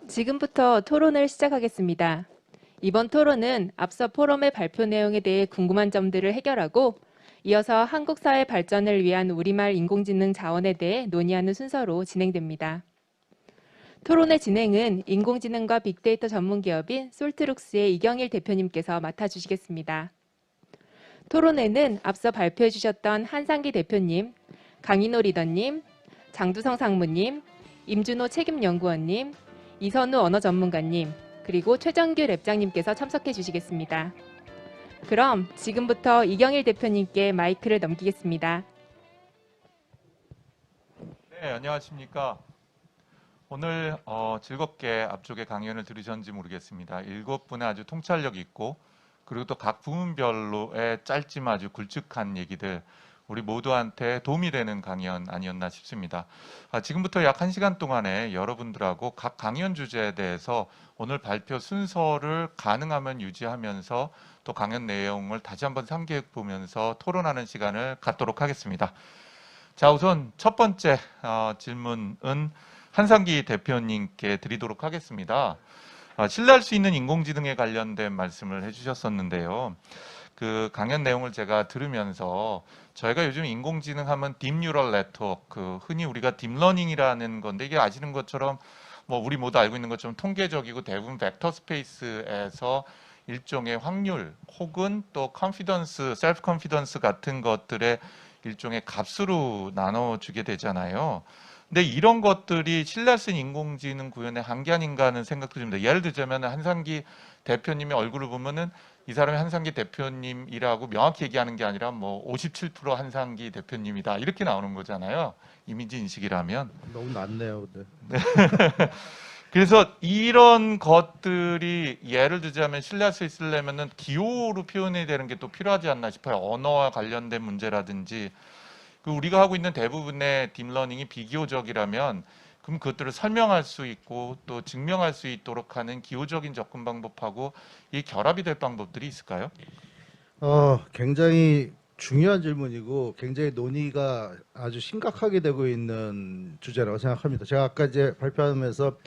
지금부터 토론을 시작하겠습니다. 이번 토론은 앞서 포럼의 발표 내용에 대해 궁금한 점들을 해결하고 이어서 한국 사회 발전을 위한 우리말 인공지능 자원에 대해 논의하는 순서로 진행됩니다. 토론의 진행은 인공지능과 빅데이터 전문기업인 솔트룩스의 이경일 대표님께서 맡아주시겠습니다. 토론회는 앞서 발표해 주셨던 한상기 대표님, 강인호 리더님, 장두성 상무님, 임준호 책임연구원님, 이선우 언어전문가님, 그리고 최정규 랩장님께서 참석해 주시겠습니다. 그럼 지금부터 이경일 대표님께 마이크를 넘기겠습니다. 네, 안녕하십니까. 오늘 즐겁게 앞쪽에 강연을 들으셨는지 모르겠습니다. 7분의 아주 통찰력 있고 그리고 또 각 부문별로의 짧지만 아주 굵직한 얘기들 우리 모두한테 도움이 되는 강연 아니었나 싶습니다. 지금부터 약 1시간 동안에 여러분들하고 각 강연 주제에 대해서 오늘 발표 순서를 가능하면 유지하면서 또 강연 내용을 다시 한번 상기해 보면서 토론하는 시간을 갖도록 하겠습니다. 자, 우선 첫 번째 질문은 한상기 대표님께 드리도록 하겠습니다. 신뢰할 수 있는 인공지능에 관련된 말씀을 해주셨었는데요. 그 강연 내용을 제가 들으면서 저희가 요즘 인공지능 하면 딥뉴럴 네트워크, 흔히 우리가 딥러닝이라는 건데 이게 아시는 것처럼 뭐 우리 모두 알고 있는 것처럼 통계적이고 대부분 벡터 스페이스에서 일종의 확률 혹은 또 컨피던스, 셀프 컨피던스 같은 것들의 일종의 값으로 나눠주게 되잖아요. 근데 이런 것들이 신뢰할 수 있는 인공지능 구현의 한계 아닌가 하는 생각도 듭니다. 예를 들자면 한상기 대표님의 얼굴을 보면은 이 사람이 한상기 대표님이라고 명확히 얘기하는 게 아니라 뭐 57% 한상기 대표님이다 이렇게 나오는 거잖아요. 이미지 인식이라면. 너무 낮네요. 근데. 그래서 이런 것들이 예를 들자면 신뢰할 수 있으려면은 기호로 표현해야 되는 게 또 필요하지 않나 싶어요. 언어와 관련된 문제라든지 그 우리가 하고 있는 대부분의 딥러닝이 비기호적이라면 그럼 그것들을 설명할 수 있고 또 증명할 수 있도록 하는 기호적인 접근 방법하고 이 결합이 될 방법들이 있을까요? 굉장히 중요한 질문이고 굉장히 논의가 아주 심각하게 되고 있는 주제라고 생각합니다. 제가 아까 이제 발표하면서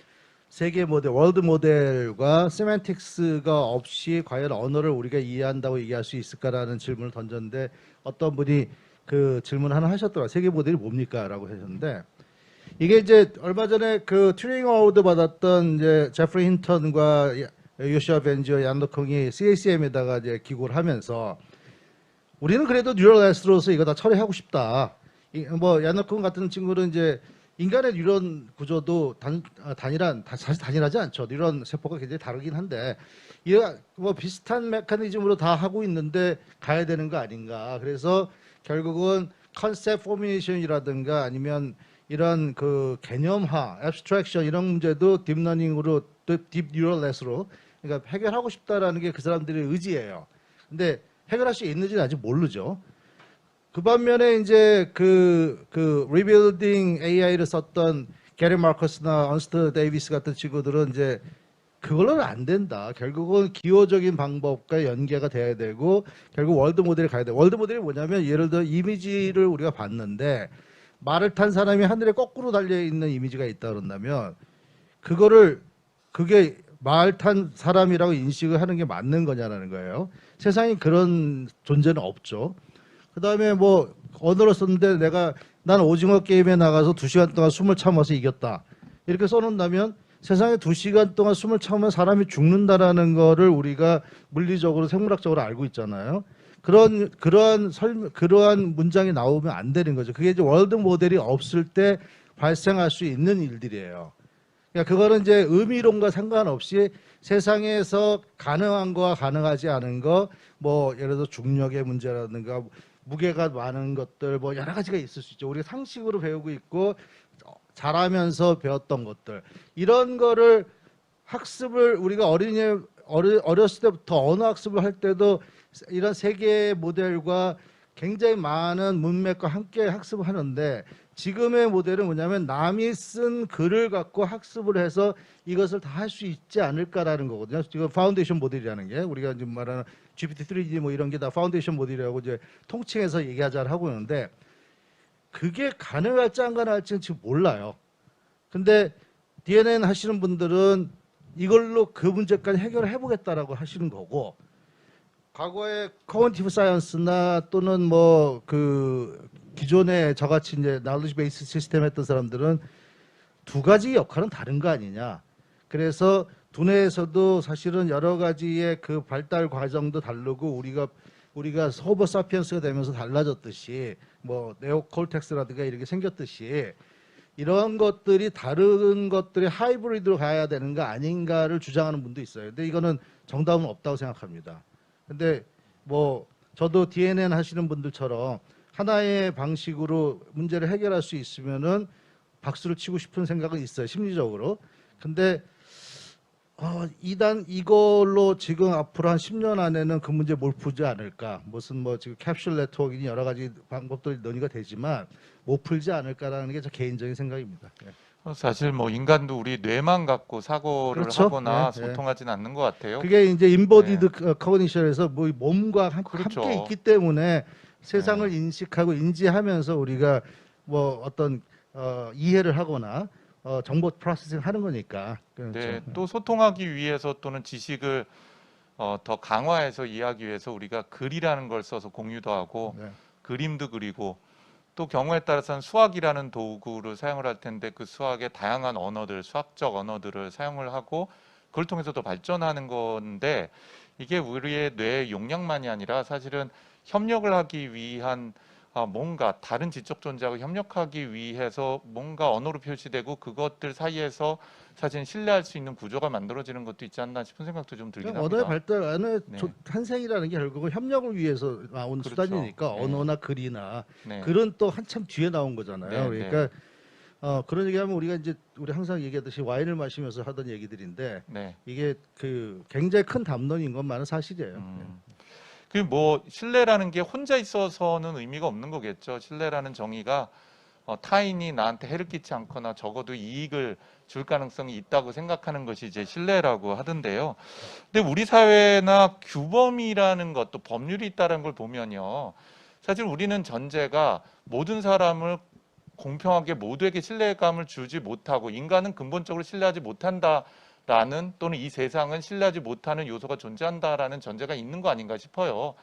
세계 모델, 월드 모델과 세멘틱스가 없이 과연 언어를 우리가 이해한다고 얘기할 수 있을까라는 질문을 던졌는데 어떤 분이 그 질문 하나 하셨더라고요. 세계 모델이 뭡니까? 라고 하셨는데 이게 이제 얼마 전에 그 튜링 어워드 받았던 이제 제프리 힌턴과 요시아 벤지어 얀더콩이 CACM에다가 이제 기고를 하면서 우리는 그래도 뉴럴 네트워크로서 이거 다 처리하고 싶다. 뭐 얀더콩 같은 친구는 이제 인간의 뉴런 구조도 사실 단일하지 않죠. 뉴런 세포가 굉장히 다르긴 한데 이거 뭐 비슷한 메커니즘으로 다 하고 있는데 가야 되는 거 아닌가. 그래서 결국은 컨셉 포미네이션이라든가 아니면 이런 그 개념화, abstraction 이런 문제도 딥러닝으로 딥 뉴럴 넷으로 그러니까 해결하고 싶다라는 게 그 사람들의 의지예요. 근데 해결할 수 있는지는 아직 모르죠. 그 반면에 이제 그 리빌딩 AI를 썼던 게리 마커스나 언스트 데이비스 같은 친구들은 이제 그걸로는 안 된다. 결국은 기호적인 방법과 연계가 돼야 되고 결국 월드 모델에 가야 돼. 월드 모델이 뭐냐면 예를 들어 이미지를 우리가 봤는데 말을 탄 사람이 하늘에 거꾸로 달려 있는 이미지가 있다 그런다면 그게 말 탄 사람이라고 인식을 하는 게 맞는 거냐라는 거예요. 세상에 그런 존재는 없죠. 그다음에 뭐 언어를 썼는데 난 오징어 게임에 나가서 2시간 동안 숨을 참아서 이겼다. 이렇게 써놓는다면 세상에 2시간 동안 숨을 참으면 사람이 죽는다라는 거를 우리가 물리적으로 생물학적으로 알고 있잖아요. 그러한 문장이 나오면 안 되는 거죠. 그게 이제 월드 모델이 없을 때 발생할 수 있는 일들이에요. 그러니까 그거는 이제 의미론과 상관없이 세상에서 가능한 거와 가능하지 않은 거, 뭐 예를 들어 중력의 문제라든가 무게가 많은 것들 뭐 여러 가지가 있을 수 있죠. 우리가 상식으로 배우고 있고 자라면서 배웠던 것들 이런 거를 학습을 우리가 어렸을 때부터 언어 학습을 할 때도 이런 세계 모델과 굉장히 많은 문맥과 함께 학습을 하는데 지금의 모델은 뭐냐면 남이 쓴 글을 갖고 학습을 해서 이것을 다 할 수 있지 않을까라는 거거든요. 지금 파운데이션 모델이라는 게 우리가 지금 말하는 GPT-3D 뭐 이런 게 다 파운데이션 모델이라고 이제 통칭해서 얘기하자 하고 있는데 그게 가능할지 안 가능할지는 지금 몰라요. 근데 DNN 하시는 분들은 이걸로 그 문제까지 해결을 해보겠다라고 하시는 거고, 과거에 커그니티브 사이언스나 또는 뭐 그 기존에 저같이 이제 knowledge based 시스템 했던 사람들은 두 가지 역할은 다른 거 아니냐. 그래서 두뇌에서도 사실은 여러 가지의 그 발달 과정도 다르고 우리가 호모 사피엔스가 되면서 달라졌듯이 뭐 네오콜텍스라든가 이렇게 생겼듯이 이런 것들이 다른 것들이 하이브리드로 가야 되는 거 아닌가를 주장하는 분도 있어요. 근데 이거는 정답은 없다고 생각합니다. 근데 뭐 저도 DNN 하시는 분들처럼 하나의 방식으로 문제를 해결할 수 있으면은 박수를 치고 싶은 생각은 있어요, 심리적으로. 근데 이걸로 지금 앞으로 한 10년 안에는 그 문제 못 풀지 않을까. 무슨 뭐 지금 캡슐 네트워크니 여러 가지 방법들이 논의가 되지만 못 풀지 않을까라는 게 제 개인적인 생각입니다. 예. 사실 뭐 인간도 우리 뇌만 갖고 사고를 그렇죠. 하거나 예, 예. 소통하지는 않는 것 같아요. 그게 이제 인버디드 커그니션에서 뭐 몸과 그렇죠. 함께 있기 때문에 세상을 인식하고 인지하면서 우리가 뭐 어떤 이해를 하거나 정보 프로세싱 하는 거니까. 그렇죠. 네, 또 소통하기 위해서 또는 지식을 더 강화해서 이해하기 위해서 우리가 글이라는 걸 써서 공유도 하고 네. 그림도 그리고 또 경우에 따라서는 수학이라는 도구를 사용을 할 텐데 그 수학의 다양한 언어들, 수학적 언어들을 사용을 하고 그걸 통해서 더 발전하는 건데 이게 우리의 뇌의 용량만이 아니라 사실은 협력을 하기 위한 뭔가 다른 지적 존재하고 협력하기 위해서 뭔가 언어로 표시되고 그것들 사이에서 사실 신뢰할 수 있는 구조가 만들어지는 것도 있지 않나 싶은 생각도 좀 들긴 합니다. 언어의 발달 안에 네. 탄생이라는 게 결국은 협력을 위해서 나온 그렇죠. 수단이니까 네. 언어나 글이나 네. 글은 또 한참 뒤에 나온 거잖아요. 네, 그러니까 그런 얘기하면 우리가 이제 우리 항상 얘기하듯이 와인을 마시면서 하던 얘기들인데 네. 이게 그 굉장히 큰 담론인 것만은 사실이에요. 그 뭐 신뢰라는 게 혼자 있어서는 의미가 없는 거겠죠. 신뢰라는 정의가 타인이 나한테 해를 끼치 않거나 적어도 이익을 줄 가능성이 있다고 생각하는 것이 이제 신뢰라고 하던데요. 근데 우리 사회나 규범이라는 것도 법률이 있다는 걸 보면요. 사실 우리는 전제가 모든 사람을 공평하게 모두에게 신뢰감을 주지 못하고 인간은 근본적으로 신뢰하지 못한다라는 또는 이 세상은 신뢰하지 못하는 요소가 존재한다라는 전제가 있는 거 아닌가 싶어요.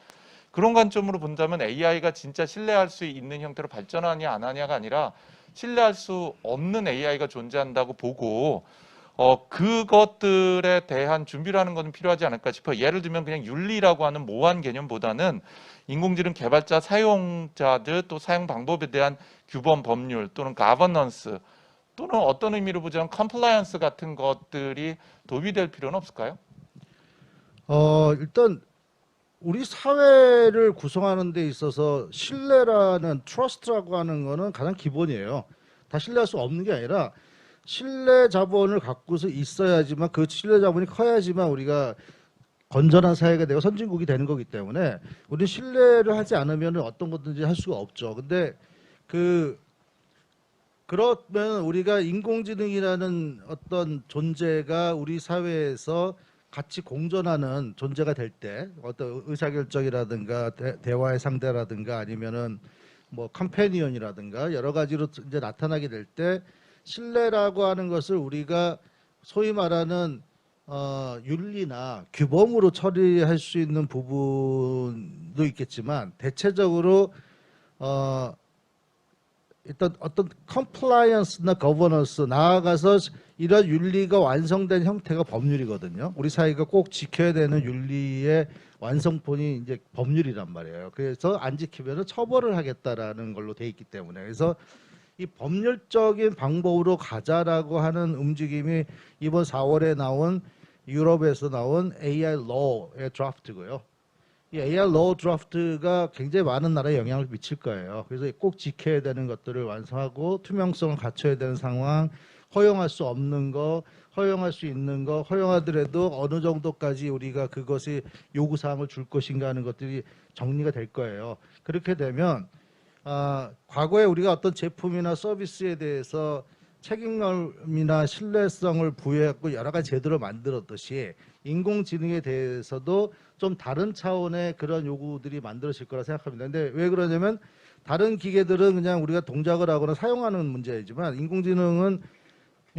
그런 관점으로 본다면 AI가 진짜 신뢰할 수 있는 형태로 발전하냐 안 하냐가 아니라 신뢰할 수 없는 AI가 존재한다고 보고 그것들에 대한 준비라는 것은 필요하지 않을까 싶어요. 예를 들면 그냥 윤리라고 하는 모호한 개념보다는 인공지능 개발자, 사용자들 또 사용 방법에 대한 규범, 법률 또는 가버넌스 또는 어떤 의미로 보자면 컴플라이언스 같은 것들이 도입이 될 필요는 없을까요? 일단 우리 사회를 구성하는 데 있어서 신뢰라는 트러스트라고 하는 거는 가장 기본이에요. 다 신뢰할 수 없는 게 아니라 신뢰 자본을 갖고서 있어야지만 그 신뢰 자본이 커야지만 우리가 건전한 사회가 되고 선진국이 되는 거기 때문에 우리 신뢰를 하지 않으면 어떤 것든지 할 수가 없죠. 근데 그러면 우리가 인공지능이라는 어떤 존재가 우리 사회에서 같이 공존하는 존재가 될 때 어떤 의사결정이라든가 대화의 상대라든가 아니면은 뭐 컴패니언이라든가 여러 가지로 이제 나타나게 될 때 신뢰라고 하는 것을 우리가 소위 말하는 윤리나 규범으로 처리할 수 있는 부분도 있겠지만 대체적으로 일단 어떤 컴플라이언스나 거버넌스 나아가서 이런 윤리가 완성된 형태가 법률이거든요. 우리 사회가 꼭 지켜야 되는 윤리의 완성본이 이제 법률이란 말이에요. 그래서 안 지키면 처벌을 하겠다라는 걸로 돼 있기 때문에 그래서 이 법률적인 방법으로 가자라고 하는 움직임이 이번 4월에 나온 유럽에서 나온 AI Law의 드래프트고요. 이 AI Law 드래프트가 굉장히 많은 나라에 영향을 미칠 거예요. 그래서 꼭 지켜야 되는 것들을 완성하고 투명성을 갖춰야 되는 상황, 허용할 수 없는 거, 허용할 수 있는 거, 허용하더라도 어느 정도까지 우리가 그것이 요구사항을 줄 것인가 하는 것들이 정리가 될 거예요. 그렇게 되면 과거에 우리가 어떤 제품이나 서비스에 대해서 책임감이나 신뢰성을 부여했고 여러 가지 제도를 만들었듯이 인공지능에 대해서도 좀 다른 차원의 그런 요구들이 만들어질 거라 생각합니다. 근데 왜 그러냐면 다른 기계들은 그냥 우리가 동작을 하거나 사용하는 문제이지만 인공지능은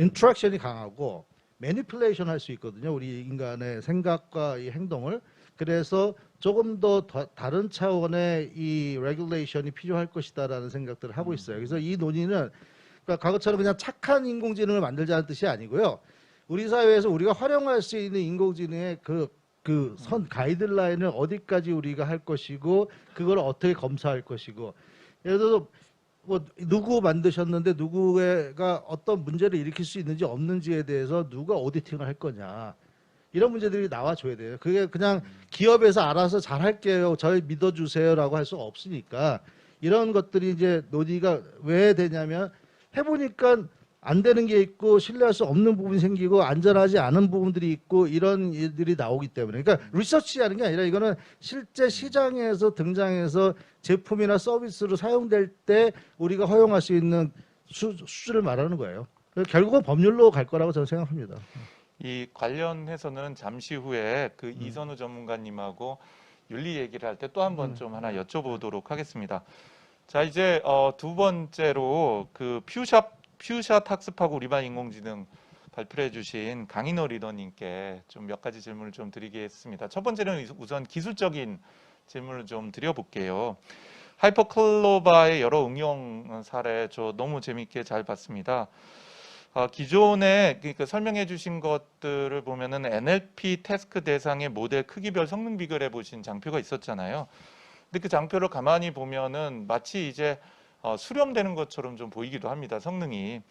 인터랙션이 강하고 매니플레이션 할 수 있거든요. 우리 인간의 생각과 이 행동을. 그래서 조금 더 다른 차원의 이 레귤레이션이 필요할 것이다라는 생각들을 하고 있어요. 그래서 이 논의는 그러니까 과거처럼 그냥 착한 인공지능을 만들자는 뜻이 아니고요. 우리 사회에서 우리가 활용할 수 있는 인공지능의 그 선 가이드라인을 어디까지 우리가 할 것이고 그걸 어떻게 검사할 것이고 예를 들어서 뭐 누구 만드셨는데 누구가 어떤 문제를 일으킬 수 있는지 없는지에 대해서 누가 오디팅을 할 거냐 이런 문제들이 나와줘야 돼요. 그게 그냥 기업에서 알아서 잘할게요, 저희 믿어주세요라고 할 수가 없으니까 이런 것들이 이제 논의가 왜 되냐면 해보니까 안 되는 게 있고 신뢰할 수 없는 부분이 생기고 안전하지 않은 부분들이 있고 이런 일들이 나오기 때문에 그러니까 리서치하는 게 아니라 이거는 실제 시장에서 등장해서 제품이나 서비스로 사용될 때 우리가 허용할 수 있는 수준을 말하는 거예요. 결국은 법률로 갈 거라고 저는 생각합니다. 이 관련해서는 잠시 후에 그 이선우 전문가님하고 윤리 얘기를 할 때 또 한 번 좀 하나 여쭤보도록 하겠습니다. 자, 이제 두 번째로 그 퓨샷 학습하고 우리말 인공지능 발표해 주신 강인호 리더님께 좀 몇 가지 질문을 좀 드리겠습니다. 첫 번째는 우선 기술적인 질문을 좀 드려볼게요. 하이퍼클로바의 여러 응용 사례 저 너무 재밌게 잘 봤습니다. 기존에 그러니까 설명해 주신 것들을 보면은 NLP 태스크 대상의 모델 크기별 성능 비교를 해보신 장표가 있었잖아요. 근데 그 장표를 가만히 보면은 마치 이제 수렴되는 것처럼 좀 보이기도 합니다, 성능이.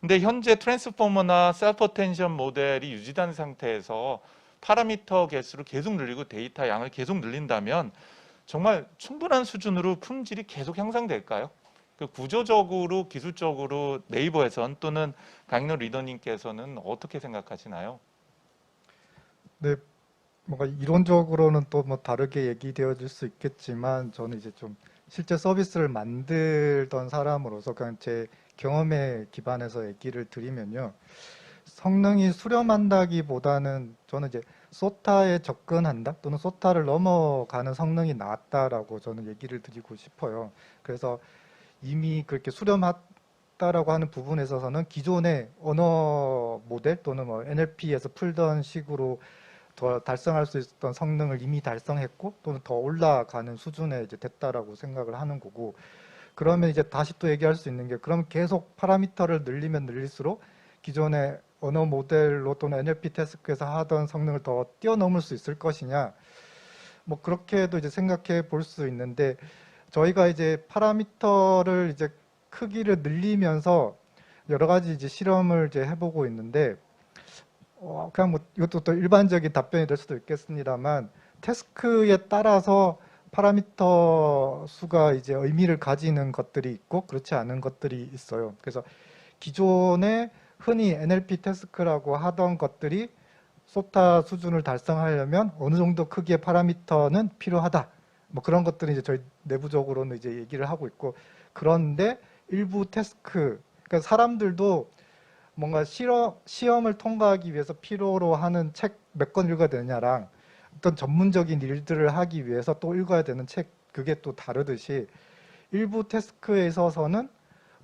근데 현재 트랜스포머나 셀프 어텐션 모델이 유지된 상태에서 파라미터 개수를 계속 늘리고 데이터 양을 계속 늘린다면 정말 충분한 수준으로 품질이 계속 향상될까요? 그 구조적으로 기술적으로 네이버에선 또는 강인호 리더님께서는 어떻게 생각하시나요? 네, 뭔가 이론적으로는 또 뭐 다르게 얘기되어질 수 있겠지만 저는 이제 좀 실제 서비스를 만들던 사람으로서 그냥 제 경험에 기반해서 얘기를 드리면요. 성능이 수렴한다기보다는 저는 이제 소타에 접근한다 또는 소타를 넘어가는 성능이 나왔다라고 저는 얘기를 드리고 싶어요. 그래서 이미 그렇게 수렴했다라고 하는 부분에 있어서는 기존의 언어 모델 또는 뭐 NLP에서 풀던 식으로 더 달성할 수 있었던 성능을 이미 달성했고 또는 더 올라가는 수준에 이제 됐다라고 생각을 하는 거고 그러면 이제 다시 또 얘기할 수 있는 게 그럼 계속 파라미터를 늘리면 늘릴수록 기존의 언어 모델로 또는 NLP 태스크에서 하던 성능을 더 뛰어넘을 수 있을 것이냐 뭐 그렇게도 이제 생각해 볼 수 있는데 저희가 이제 파라미터를 이제 크기를 늘리면서 여러 가지 이제 실험을 이제 해보고 있는데 그냥 뭐 이것도 또 일반적인 답변이 될 수도 있겠습니다만 태스크에 따라서 파라미터 수가 이제 의미를 가지는 것들이 있고 그렇지 않은 것들이 있어요. 그래서 기존에 흔히 NLP 태스크라고 하던 것들이 소타 수준을 달성하려면 어느 정도 크기의 파라미터는 필요하다. 뭐 그런 것들이 이제 저희 내부적으로는 이제 얘기를 하고 있고 그런데 일부 태스크 그러니까 사람들도 뭔가 시험을 통과하기 위해서 필요로 하는 책 몇 권 읽어야 되냐랑 어떤 전문적인 일들을 하기 위해서 또 읽어야 되는 책 그게 또 다르듯이 일부 태스크에 있어서는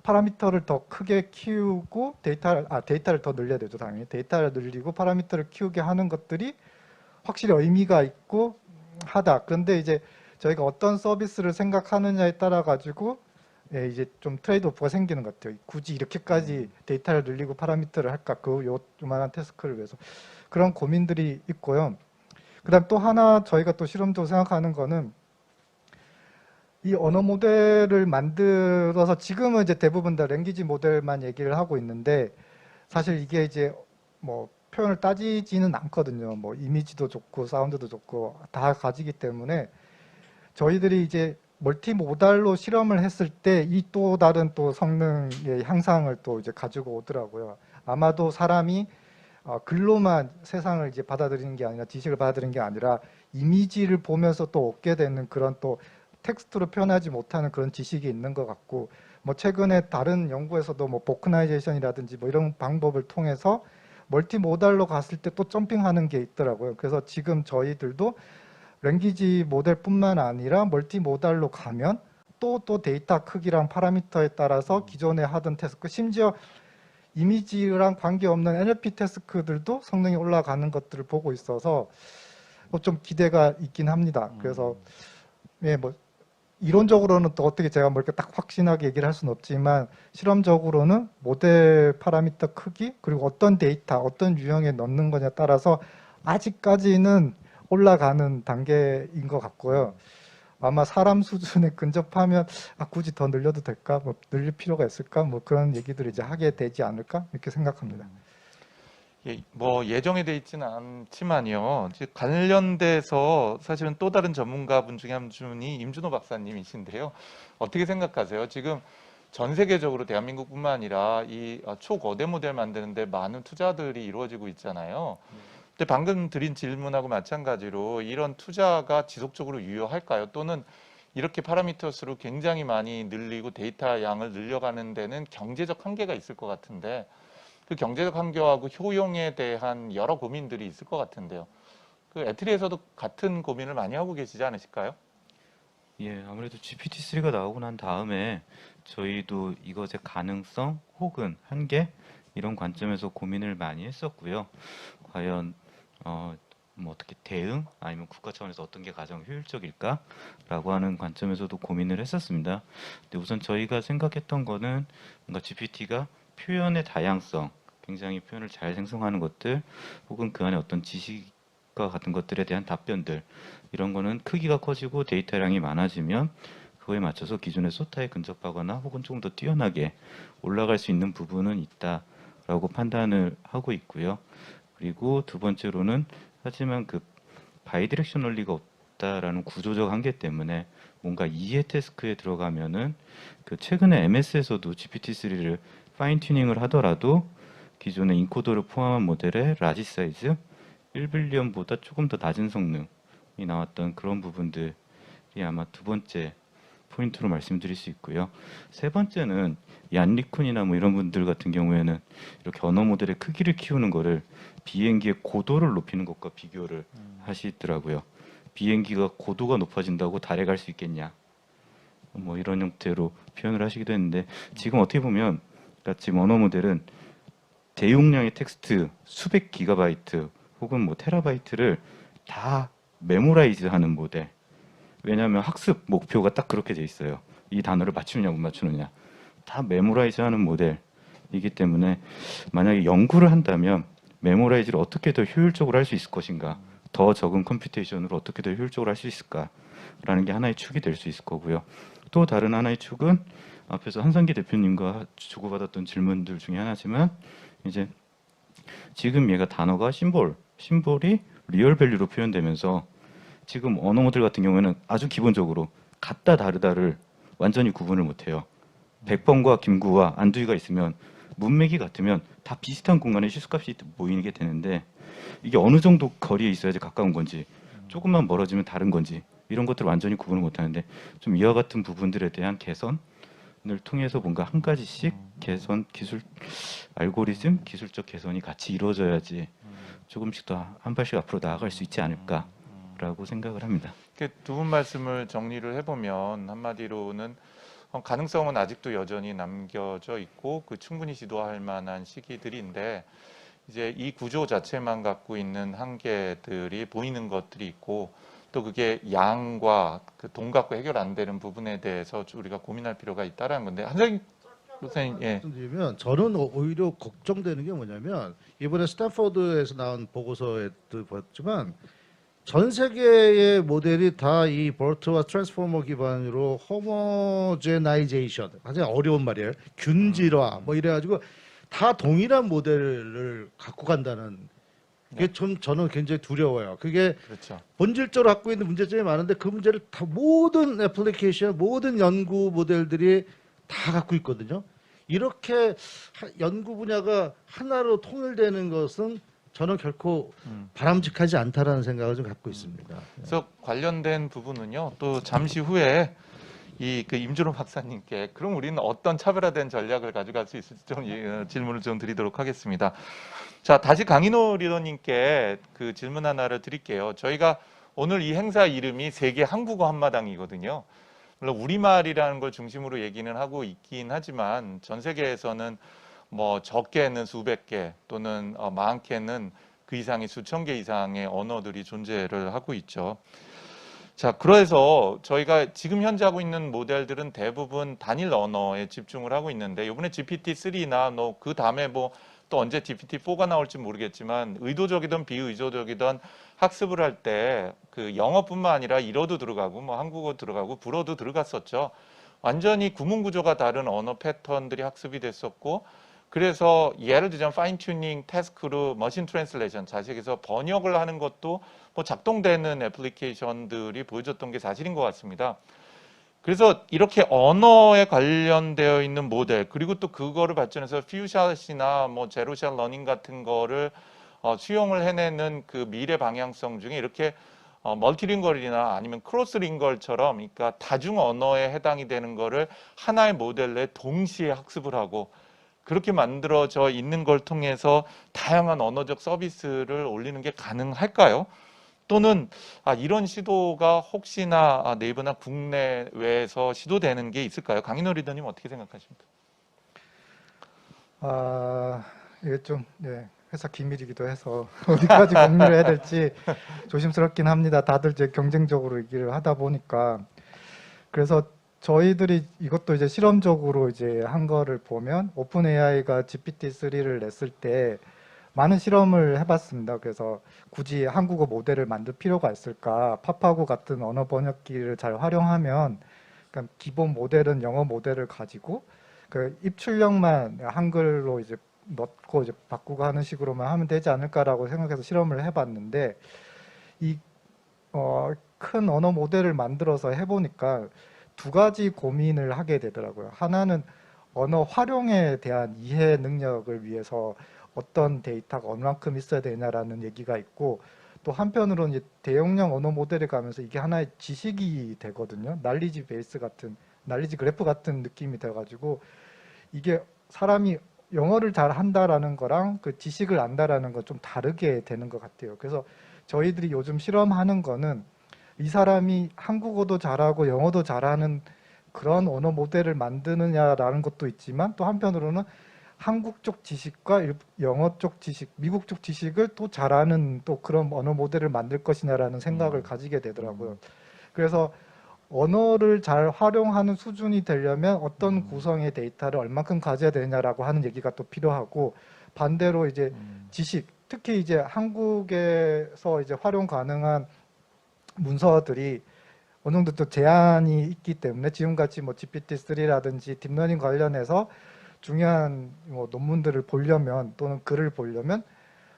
파라미터를 더 크게 키우고 데이터를 더 늘려야 되죠. 당연히 데이터를 늘리고 파라미터를 키우게 하는 것들이 확실히 의미가 있고 하다. 그런데 이제 저희가 어떤 서비스를 생각하느냐에 따라 가지고 이제 좀 트레이드오프가 생기는 것 같아요. 굳이 이렇게까지 데이터를 늘리고 파라미터를 할까? 요만한 태스크를 위해서 그런 고민들이 있고요. 그다음 또 하나 저희가 또 실험적으로 생각하는 거는 이 언어 모델을 만들어서 지금은 이제 대부분 다 랭귀지 모델만 얘기를 하고 있는데 사실 이게 이제 뭐 표현을 따지지는 않거든요. 뭐 이미지도 좋고 사운드도 좋고 다 가지기 때문에 저희들이 이제 멀티모달로 실험을 했을 때 이 또 다른 또 성능의 향상을 또 이제 가지고 오더라고요. 아마도 사람이 글로만 세상을 이제 받아들이는 게 아니라 지식을 받아들이는 게 아니라 이미지를 보면서 또 얻게 되는 그런 또 텍스트로 표현하지 못하는 그런 지식이 있는 것 같고 뭐 최근에 다른 연구에서도 뭐 보크나이제이션이라든지 뭐 이런 방법을 통해서 멀티모달로 갔을 때 또 점핑하는 게 있더라고요. 그래서 지금 저희들도 랭귀지 모델뿐만 아니라 멀티모달로 가면 또 데이터 크기랑 파라미터에 따라서 기존에 하던 태스크 심지어 이미지랑 관계없는 NLP 태스크들도 성능이 올라가는 것들을 보고 있어서 좀 기대가 있긴 합니다. 그래서 예, 뭐 이론적으로는 또 어떻게 제가 뭐 이렇게 딱 확신하게 얘기를 할 수는 없지만 실험적으로는 모델 파라미터 크기 그리고 어떤 데이터, 어떤 유형에 넣는 거냐에 따라서 아직까지는 올라가는 단계인 것 같고요. 아마 사람 수준에 근접하면 굳이 더 늘려도 될까? 뭐 늘릴 필요가 있을까? 뭐 그런 얘기들을 이제 하게 되지 않을까? 이렇게 생각합니다. 예, 뭐 예정이 돼 있지는 않지만요. 이제 관련돼서 사실은 또 다른 전문가분 중에 한 분이 임준호 박사님이신데요. 어떻게 생각하세요? 지금 전 세계적으로 대한민국뿐만 아니라 이 초거대 모델 만드는데 많은 투자들이 이루어지고 있잖아요. 근데 방금 드린 질문하고 마찬가지로 이런 투자가 지속적으로 유효할까요? 또는 이렇게 파라미터 수를 굉장히 많이 늘리고 데이터 양을 늘려가는 데는 경제적 한계가 있을 것 같은데 그 경제적 한계하고 효용에 대한 여러 고민들이 있을 것 같은데요. 그 애트리에서도 같은 고민을 많이 하고 계시지 않으실까요? 예, 아무래도 GPT-3가 나오고 난 다음에 저희도 이것의 가능성 혹은 한계 이런 관점에서 고민을 많이 했었고요. 과연 뭐 어떻게 대응 아니면 국가 차원에서 어떤 게 가장 효율적일까라고 하는 관점에서도 고민을 했었습니다. 근데 우선 저희가 생각했던 거는 뭔가 GPT가 표현의 다양성, 굉장히 표현을 잘 생성하는 것들, 혹은 그 안에 어떤 지식과 같은 것들에 대한 답변들, 이런 거는 크기가 커지고 데이터량이 많아지면 그거에 맞춰서 기존의 소타에 근접하거나 혹은 조금 더 뛰어나게 올라갈 수 있는 부분은 있다라고 판단을 하고 있고요. 그리고 두 번째로는 하지만 그 바이디렉셔널리가 없다라는 구조적 한계 때문에 뭔가 이해 태스크에 들어가면은 그 최근에 MS에서도 GPT-3를 파인 튜닝을 하더라도 기존의 인코더를 포함한 모델의 라지 사이즈 1빌리언보다 조금 더 낮은 성능이 나왔던 그런 부분들이 아마 두 번째 포인트로 말씀드릴 수 있고요. 세 번째는 얀리쿤이나 뭐 이런 분들 같은 경우에는 이렇게 언어 모델의 크기를 키우는 거를 비행기의 고도를 높이는 것과 비교를 하시더라고요. 비행기가 고도가 높아진다고 달에 갈 수 있겠냐? 뭐 이런 형태로 표현을 하시기도 했는데 지금 어떻게 보면 그러니까 지금 언어 모델은 대용량의 텍스트 수백 기가바이트 혹은 뭐 테라바이트를 다 메모라이즈하는 모델. 왜냐하면 학습 목표가 딱 그렇게 돼 있어요. 이 단어를 맞추느냐 못 맞추느냐. 다 메모라이즈하는 모델이기 때문에 만약에 연구를 한다면 메모라이즈를 어떻게 더 효율적으로 할 수 있을 것인가, 더 적은 컴퓨테이션으로 어떻게 더 효율적으로 할 수 있을까라는 게 하나의 축이 될 수 있을 거고요. 또 다른 하나의 축은 앞에서 한상기 대표님과 주고받았던 질문들 중에 하나지만 이제 지금 얘가 단어가 심볼이 리얼 밸류로 표현되면서 지금 언어 모델 같은 경우에는 아주 기본적으로 같다 다르다를 완전히 구분을 못해요. 백범과 김구와 안두희가 있으면 문맥이 같으면 다 비슷한 공간에 실수값이 모이게 되는데 이게 어느 정도 거리에 있어야지 가까운 건지 조금만 멀어지면 다른 건지 이런 것들을 완전히 구분을 못하는데 좀 이와 같은 부분들에 대한 개선을 통해서 뭔가 한 가지씩 개선 기술 알고리즘 기술적 개선이 같이 이루어져야지 조금씩 더 한 발씩 앞으로 나아갈 수 있지 않을까라고 생각을 합니다. 두 분 말씀을 정리를 해보면 한마디로는 가능성은 아직도 여전히 남겨져 있고 그 충분히 시도할 만한 시기들인데 이제 이 구조 자체만 갖고 있는 한계들이 보이는 것들이 있고 또 그게 양과 그 돈 갖고 해결 안 되는 부분에 대해서 우리가 고민할 필요가 있다라는 건데 한상희 교수님, 예. 말씀드리면 저는 오히려 걱정되는 게 뭐냐면 이번에 스탠포드에서 나온 보고서에도 봤지만 전 세계의 모델이 다 이 버트와 트랜스포머 기반으로 호모제나이제이션 가장 어려운 말이에요. 균질화 뭐 이래가지고 다 동일한 모델을 갖고 간다는 게 좀 저는 굉장히 두려워요. 그게 그렇죠. 본질적으로 갖고 있는 문제점이 많은데 그 문제를 다 모든 애플리케이션, 모든 연구 모델들이 다 갖고 있거든요. 이렇게 연구 분야가 하나로 통일되는 것은 저는 결코 바람직하지 않다라는 생각을 좀 갖고 있습니다. 그래서 관련된 부분은요. 또 잠시 후에 그 임준호 박사님께 그럼 우리는 어떤 차별화된 전략을 가져갈 수 있을지 좀 질문을 좀 드리도록 하겠습니다. 자, 다시 강인호 리더님께 그 질문 하나를 드릴게요. 저희가 오늘 이 행사 이름이 세계 한국어 한마당이거든요. 물론 우리말이라는 걸 중심으로 얘기는 하고 있긴 하지만 전 세계에서는 뭐 적게는 수백 개 또는 많게는 그 이상의 수천 개 이상의 언어들이 존재를 하고 있죠. 자, 그래서 저희가 지금 현재 하고 있는 모델들은 대부분 단일 언어에 집중을 하고 있는데 이번에 GPT-3나 그 다음에 뭐 또 언제 GPT-4가 나올지 모르겠지만 의도적이든 비의도적이든 학습을 할 때 그 영어뿐만 아니라 일어도 들어가고 뭐 한국어 들어가고 불어도 들어갔었죠. 완전히 구문 구조가 다른 언어 패턴들이 학습이 됐었고 그래서 예를 들자면 파인 튜닝 태스크로 머신 트랜슬레이션 자식에서 번역을 하는 것도 뭐 작동되는 애플리케이션들이 보여줬던 게 사실인 것 같습니다. 그래서 이렇게 언어에 관련되어 있는 모델 그리고 또 그거를 발전해서 퓨샷이나 뭐 제로샷 러닝 같은 거를 수용을 해내는 그 미래 방향성 중에 이렇게 멀티링걸이나 아니면 크로스링걸처럼 그러니까 다중 언어에 해당이 되는 거를 하나의 모델 내에 동시에 학습을 하고 그렇게 만들어져 있는 걸 통해서 다양한 언어적 서비스를 올리는 게 가능할까요? 또는 이런 시도가 혹시나 네이버나 국내외에서 시도되는 게 있을까요? 강인호 리더님 어떻게 생각하십니까? 이게 좀 회사 기밀이기도 해서 어디까지 공유를 해야 될지 조심스럽긴 합니다. 다들 이제 경쟁적으로 얘기를 하다 보니까. 그래서 저희들이 이것도 이제 실험적으로 이제 한 거를 보면 오픈 AI가 GPT-3를 냈을 때 많은 실험을 해봤습니다. 그래서 굳이 한국어 모델을 만들 필요가 있을까? 파파고 같은 언어 번역기를 잘 활용하면, 그러니까 기본 모델은 영어 모델을 가지고 그 입출력만 한글로 이제 넣고 이제 바꾸고 하는 식으로만 하면 되지 않을까라고 생각해서 실험을 해봤는데 큰 언어 모델을 만들어서 해보니까 두 가지 고민을 하게 되더라고요. 하나는 언어 활용에 대한 이해 능력을 위해서 어떤 데이터가 얼만큼 있어야 되냐라는 얘기가 있고 또 한편으로는 이제 대용량 언어 모델에 가면서 이게 하나의 지식이 되거든요. 날리지 베이스 같은, 날리지 그래프 같은 느낌이 돼가지고 이게 사람이 영어를 잘 한다라는 거랑 그 지식을 안다라는 건 좀 다르게 되는 것 같아요. 그래서 저희들이 요즘 실험하는 거는 이 사람이 한국어도 잘하고 영어도 잘하는 그런 언어 모델을 만드느냐라는 것도 있지만 또 한편으로는 한국 쪽 지식과 영어 쪽 지식, 미국 쪽 지식을 또 잘하는 또 그런 언어 모델을 만들 것이냐라는 생각을 가지게 되더라고요. 그래서 언어를 잘 활용하는 수준이 되려면 어떤 구성의 데이터를 얼만큼 가져야 되냐라고 하는 얘기가 또 필요하고 반대로 이제 지식, 특히 이제 한국에서 이제 활용 가능한 문서들이 어느 정도 또 제한이 있기 때문에 지금같이 뭐 GPT-3라든지 딥러닝 관련해서 중요한 뭐 논문들을 보려면 또는 글을 보려면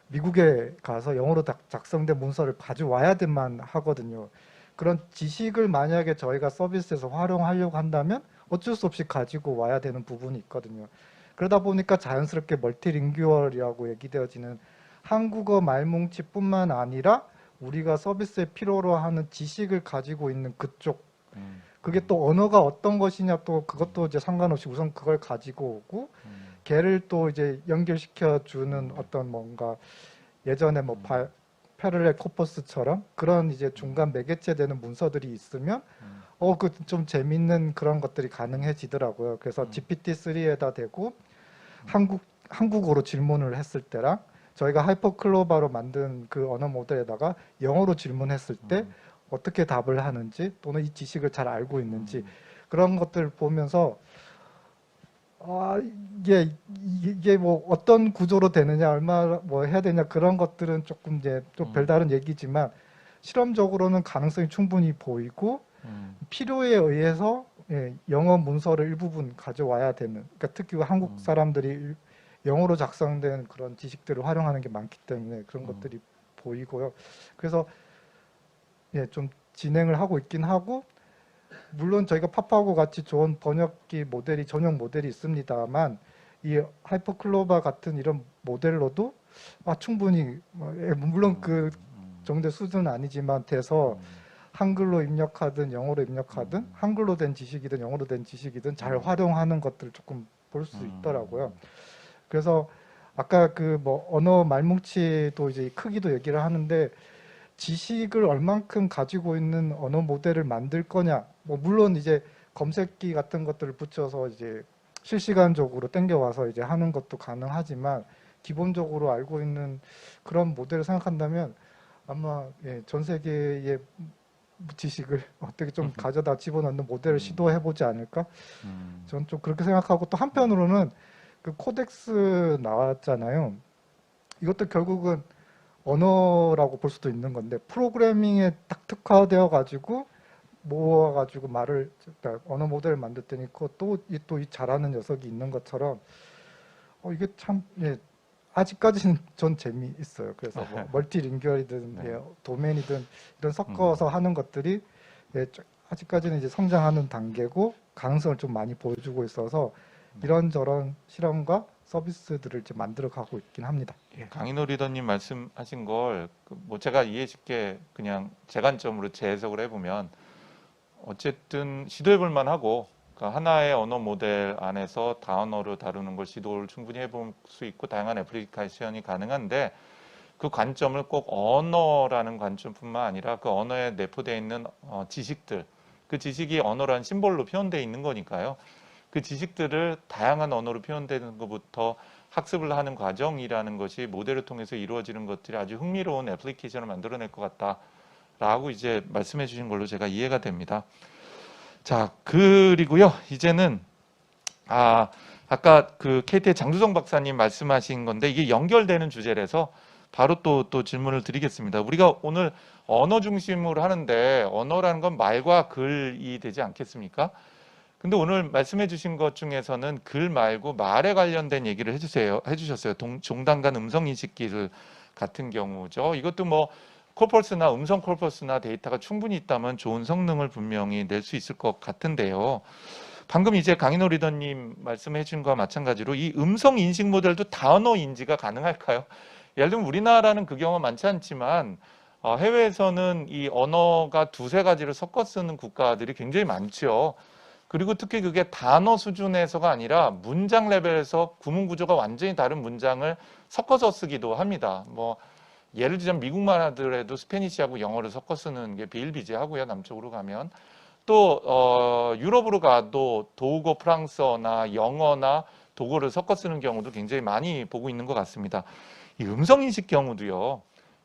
미국에 가서 영어로 작성된 문서를 가져와야만 하거든요. 그런 지식을 만약에 저희가 서비스에서 활용하려고 한다면 어쩔 수 없이 가지고 와야 되는 부분이 있거든요. 그러다 보니까 자연스럽게 멀티링규얼이라고 얘기되어지는 한국어 말뭉치뿐만 아니라 우리가 서비스에 필요로 하는 지식을 가지고 있는 그쪽 그게 또 언어가 어떤 것이냐 또 그것도 이제 상관없이 우선 그걸 가지고 오고 걔를 또 이제 연결시켜 주는 어떤 뭔가 예전에 뭐 패럴렐 코퍼스처럼 그런 이제 중간 매개체 되는 문서들이 있으면 그 좀 재밌는 그런 것들이 가능해지더라고요. 그래서 GPT-3에다 대고 한국어로 질문을 했을 때랑 저희가 하이퍼클로바로 만든 그 언어 모델에다가 영어로 질문했을 때 어떻게 답을 하는지 또는 이 지식을 잘 알고 있는지 그런 것들을 보면서 이게 뭐 어떤 구조로 되느냐 얼마 뭐 해야 되냐 그런 것들은 조금 이제 또 별다른 얘기지만 실험적으로는 가능성이 충분히 보이고 필요에 의해서 영어 문서를 일부분 가져와야 되는 그러니까 특히 한국 사람들이 영어로 작성된 그런 지식들을 활용하는 게 많기 때문에 그런 것들이 보이고요. 그래서 좀 진행을 하고 있긴 하고 물론 저희가 파파고 같이 좋은 번역기 모델이 전용 모델이 있습니다만 이 하이퍼클로바 같은 이런 모델로도 충분히 물론 그 정도의 수준은 아니지만 돼서 한글로 입력하든 영어로 입력하든 한글로 된 지식이든 영어로 된 지식이든 잘 활용하는 것들을 조금 볼 수 있더라고요. 그래서 아까 그 뭐 언어 말뭉치도 이제 크기도 얘기를 하는데 지식을 얼만큼 가지고 있는 언어 모델을 만들 거냐 뭐 물론 이제 검색기 같은 것들을 붙여서 이제 실시간적으로 땡겨와서 이제 하는 것도 가능하지만 기본적으로 알고 있는 그런 모델을 생각한다면 아마 예, 전 세계의 지식을 어떻게 좀 가져다 집어넣는 모델을 시도해보지 않을까? 전 좀 그렇게 생각하고 또 한편으로는 그 코덱스 나왔잖아요. 이것도 결국은 언어라고 볼 수도 있는 건데 프로그래밍에 딱 특화되어 가지고 모아가지고 말을 그러니까 언어 모델을 만들더니 또이 잘하는 녀석이 있는 것처럼 이게 참 예, 아직까지는 전 재미있어요. 그래서 뭐 멀티링구얼이든 네. 예, 도메인이든 이런 섞어서 하는 것들이 예, 아직까지는 이제 성장하는 단계고 가능성을 좀 많이 보여주고 있어서 이런저런 실험과 서비스들을 이제 만들어가고 있긴 합니다. 예. 강인호 리더님 말씀하신 걸 뭐 제가 이해 쉽게 그냥 제 관점으로 재해석을 해보면 어쨌든 시도해볼 만하고 그러니까 하나의 언어 모델 안에서 다언어로 다루는 걸 시도를 충분히 해볼 수 있고 다양한 애플리케이션이 가능한데 그 관점을 꼭 언어라는 관점뿐만 아니라 그 언어에 내포되어 있는 지식들, 그 지식이 언어라는 심볼로 표현되어 있는 거니까요. 그 지식들을 다양한 언어로 표현되는 것부터 학습을 하는 과정이라는 것이 모델을 통해서 이루어지는 것들이 아주 흥미로운 애플리케이션을 만들어낼 것 같다라고 이제 말씀해 주신 걸로 제가 이해가 됩니다. 자, 그리고요. 이제는 아까 그 KT의 장두성 박사님 말씀하신 건데 이게 연결되는 주제라서 바로 또 질문을 드리겠습니다. 우리가 오늘 언어 중심으로 하는데 언어라는 건 말과 글이 되지 않겠습니까? 근데 오늘 말씀해 주신 것 중에서는 글 말고 말에 관련된 얘기를 해주셨어요. 종단간 음성 인식 기술 같은 경우죠. 이것도 뭐 코퍼스나 음성 코퍼스나 데이터가 충분히 있다면 좋은 성능을 분명히 낼 수 있을 것 같은데요. 방금 이제 강인호 리더님 말씀해 주신 것과 마찬가지로 이 음성 인식 모델도 단어 인지가 가능할까요? 예를 들면 우리나라는 그 경우가 많지 않지만 해외에서는 이 언어가 두세 가지를 섞어 쓰는 국가들이 굉장히 많죠. 그리고 특히 그게 단어 수준에서가 아니라 문장 레벨에서 구문 구조가 완전히 다른 문장을 섞어서 쓰기도 합니다. 뭐 예를 들자면 미국만 하더라도 스페니쉬하고 영어를 섞어 쓰는 게 비일비재하고요. 남쪽으로 가면 또 유럽으로 가도 도우고 프랑스어나 영어나 독어를 섞어 쓰는 경우도 굉장히 많이 보고 있는 것 같습니다. 이 음성인식 경우도요.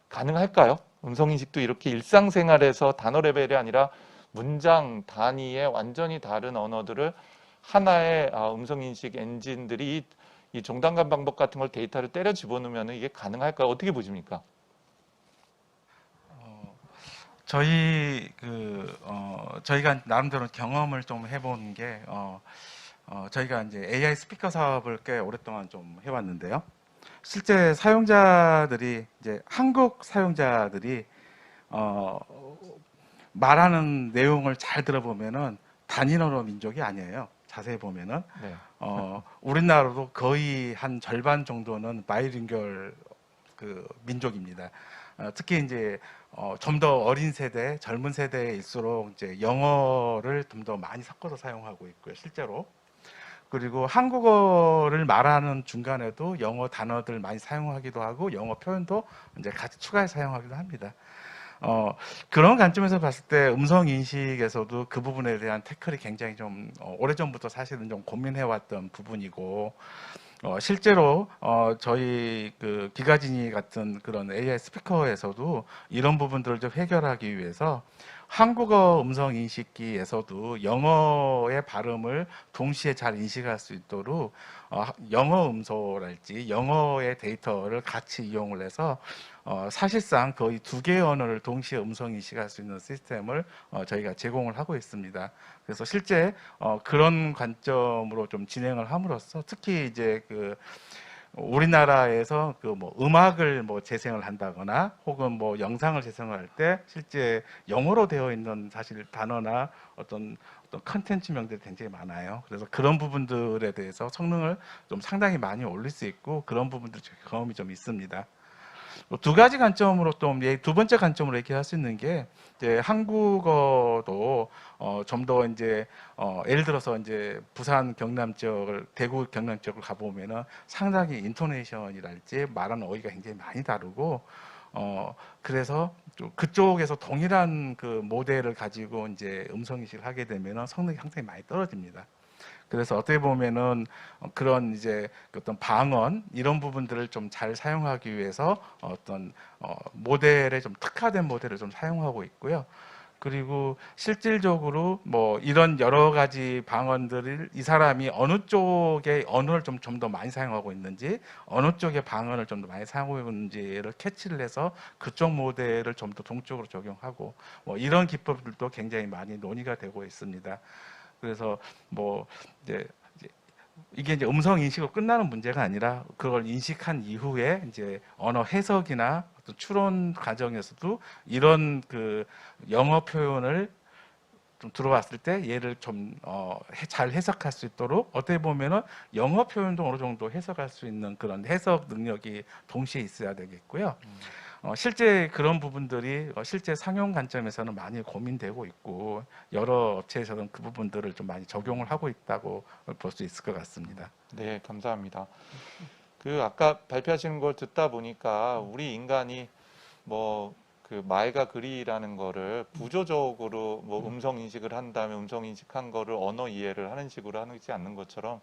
가능할까요? 음성인식도 이렇게 일상생활에서 단어 레벨이 아니라 문장 단위의 완전히 다른 언어들을 하나의 음성인식 엔진들이 이 종단간 방법 같은 걸 데이터를 때려 집어넣으면 이게 가능할까요? 어떻게 보십니까? 저희가 나름대로 경험을 좀 해본 게 저희가 이제 AI 스피커 사업을 꽤 오랫동안 좀 해왔는데요. 실제 사용자들이 이제 한국 사용자들이 말하는 내용을 잘 들어보면은 단인어로 민족이 아니에요. 자세히 보면은 네. 우리나라도 거의 한 절반 정도는 바이링구얼 그 민족입니다. 특히 이제 좀 더 어린 세대, 젊은 세대일수록 이제 영어를 좀 더 많이 섞어서 사용하고 있고요, 실제로. 그리고 한국어를 말하는 중간에도 영어 단어들 많이 사용하기도 하고 영어 표현도 이제 같이 추가해 사용하기도 합니다. 그런 관점에서 봤을 때 음성 인식에서도 그 부분에 대한 태클이 굉장히 좀 오래전부터 사실은 좀 고민해왔던 부분이고 실제로 저희 그 기가진이 같은 그런 AI 스피커에서도 이런 부분들을 좀 해결하기 위해서 한국어 음성 인식기에서도 영어의 발음을 동시에 잘 인식할 수 있도록 영어 음소랄지 영어의 데이터를 같이 이용을 해서 사실상 거의 두 개의 언어를 동시에 음성 인식할 수 있는 시스템을 저희가 제공을 하고 있습니다. 그래서 실제 그런 관점으로 좀 진행을 함으로써 특히 이제 그 우리나라에서 그 뭐 음악을 뭐 재생을 한다거나 혹은 뭐 영상을 재생을 할 때 실제 영어로 되어 있는 사실 단어나 어떤 컨텐츠명들이 굉장히 많아요. 그래서 그런 부분들에 대해서 성능을 좀 상당히 많이 올릴 수 있고 그런 부분들 경험이 좀 있습니다. 두 가지 관점으로 또 두 번째 관점으로 얘기할 수 있는 게 이제 한국어도 좀 더 이제 예를 들어서 이제 부산 경남 지역을 대구 경남 지역을 가보면은 상당히 인토네이션이랄지 말하는 어휘가 굉장히 많이 다르고 그래서 그쪽에서 동일한 그 모델을 가지고 이제 음성 인식을 하게 되면은 성능이 상당히 많이 떨어집니다. 그래서 어떻게 보면은 그런 이제 어떤 방언 이런 부분들을 좀 잘 사용하기 위해서 어떤 모델에 좀 특화된 모델을 좀 사용하고 있고요. 그리고 실질적으로 뭐 이런 여러 가지 방언들을 이 사람이 어느 쪽의 언어를 좀 더 많이 사용하고 있는지, 어느 쪽의 방언을 좀 더 많이 사용하고 있는지를 캐치를 해서 그쪽 모델을 좀 더 동적으로 적용하고 뭐 이런 기법들도 굉장히 많이 논의가 되고 있습니다. 그래서 뭐 이제 이게 이제 음성 인식으로 끝나는 문제가 아니라 그걸 인식한 이후에 이제 언어 해석이나 어떤 추론 과정에서도 이런 그 영어 표현을 좀 들어왔을 때 얘를 좀 잘 해석할 수 있도록 어떻게 보면은 영어 표현도 어느 정도 해석할 수 있는 그런 해석 능력이 동시에 있어야 되겠고요. 실제 그런 부분들이 실제 상용 관점에서는 많이 고민되고 있고 여러 업체에서는 그 부분들을 좀 많이 적용을 하고 있다고 볼 수 있을 것 같습니다. 네, 감사합니다. 그 아까 발표하시는 걸 듣다 보니까 우리 인간이 뭐 그 말과 글이라는 거를 구조적으로 뭐 음성 인식을 한 다음에 음성 인식한 거를 언어 이해를 하는 식으로 하지 않는 것처럼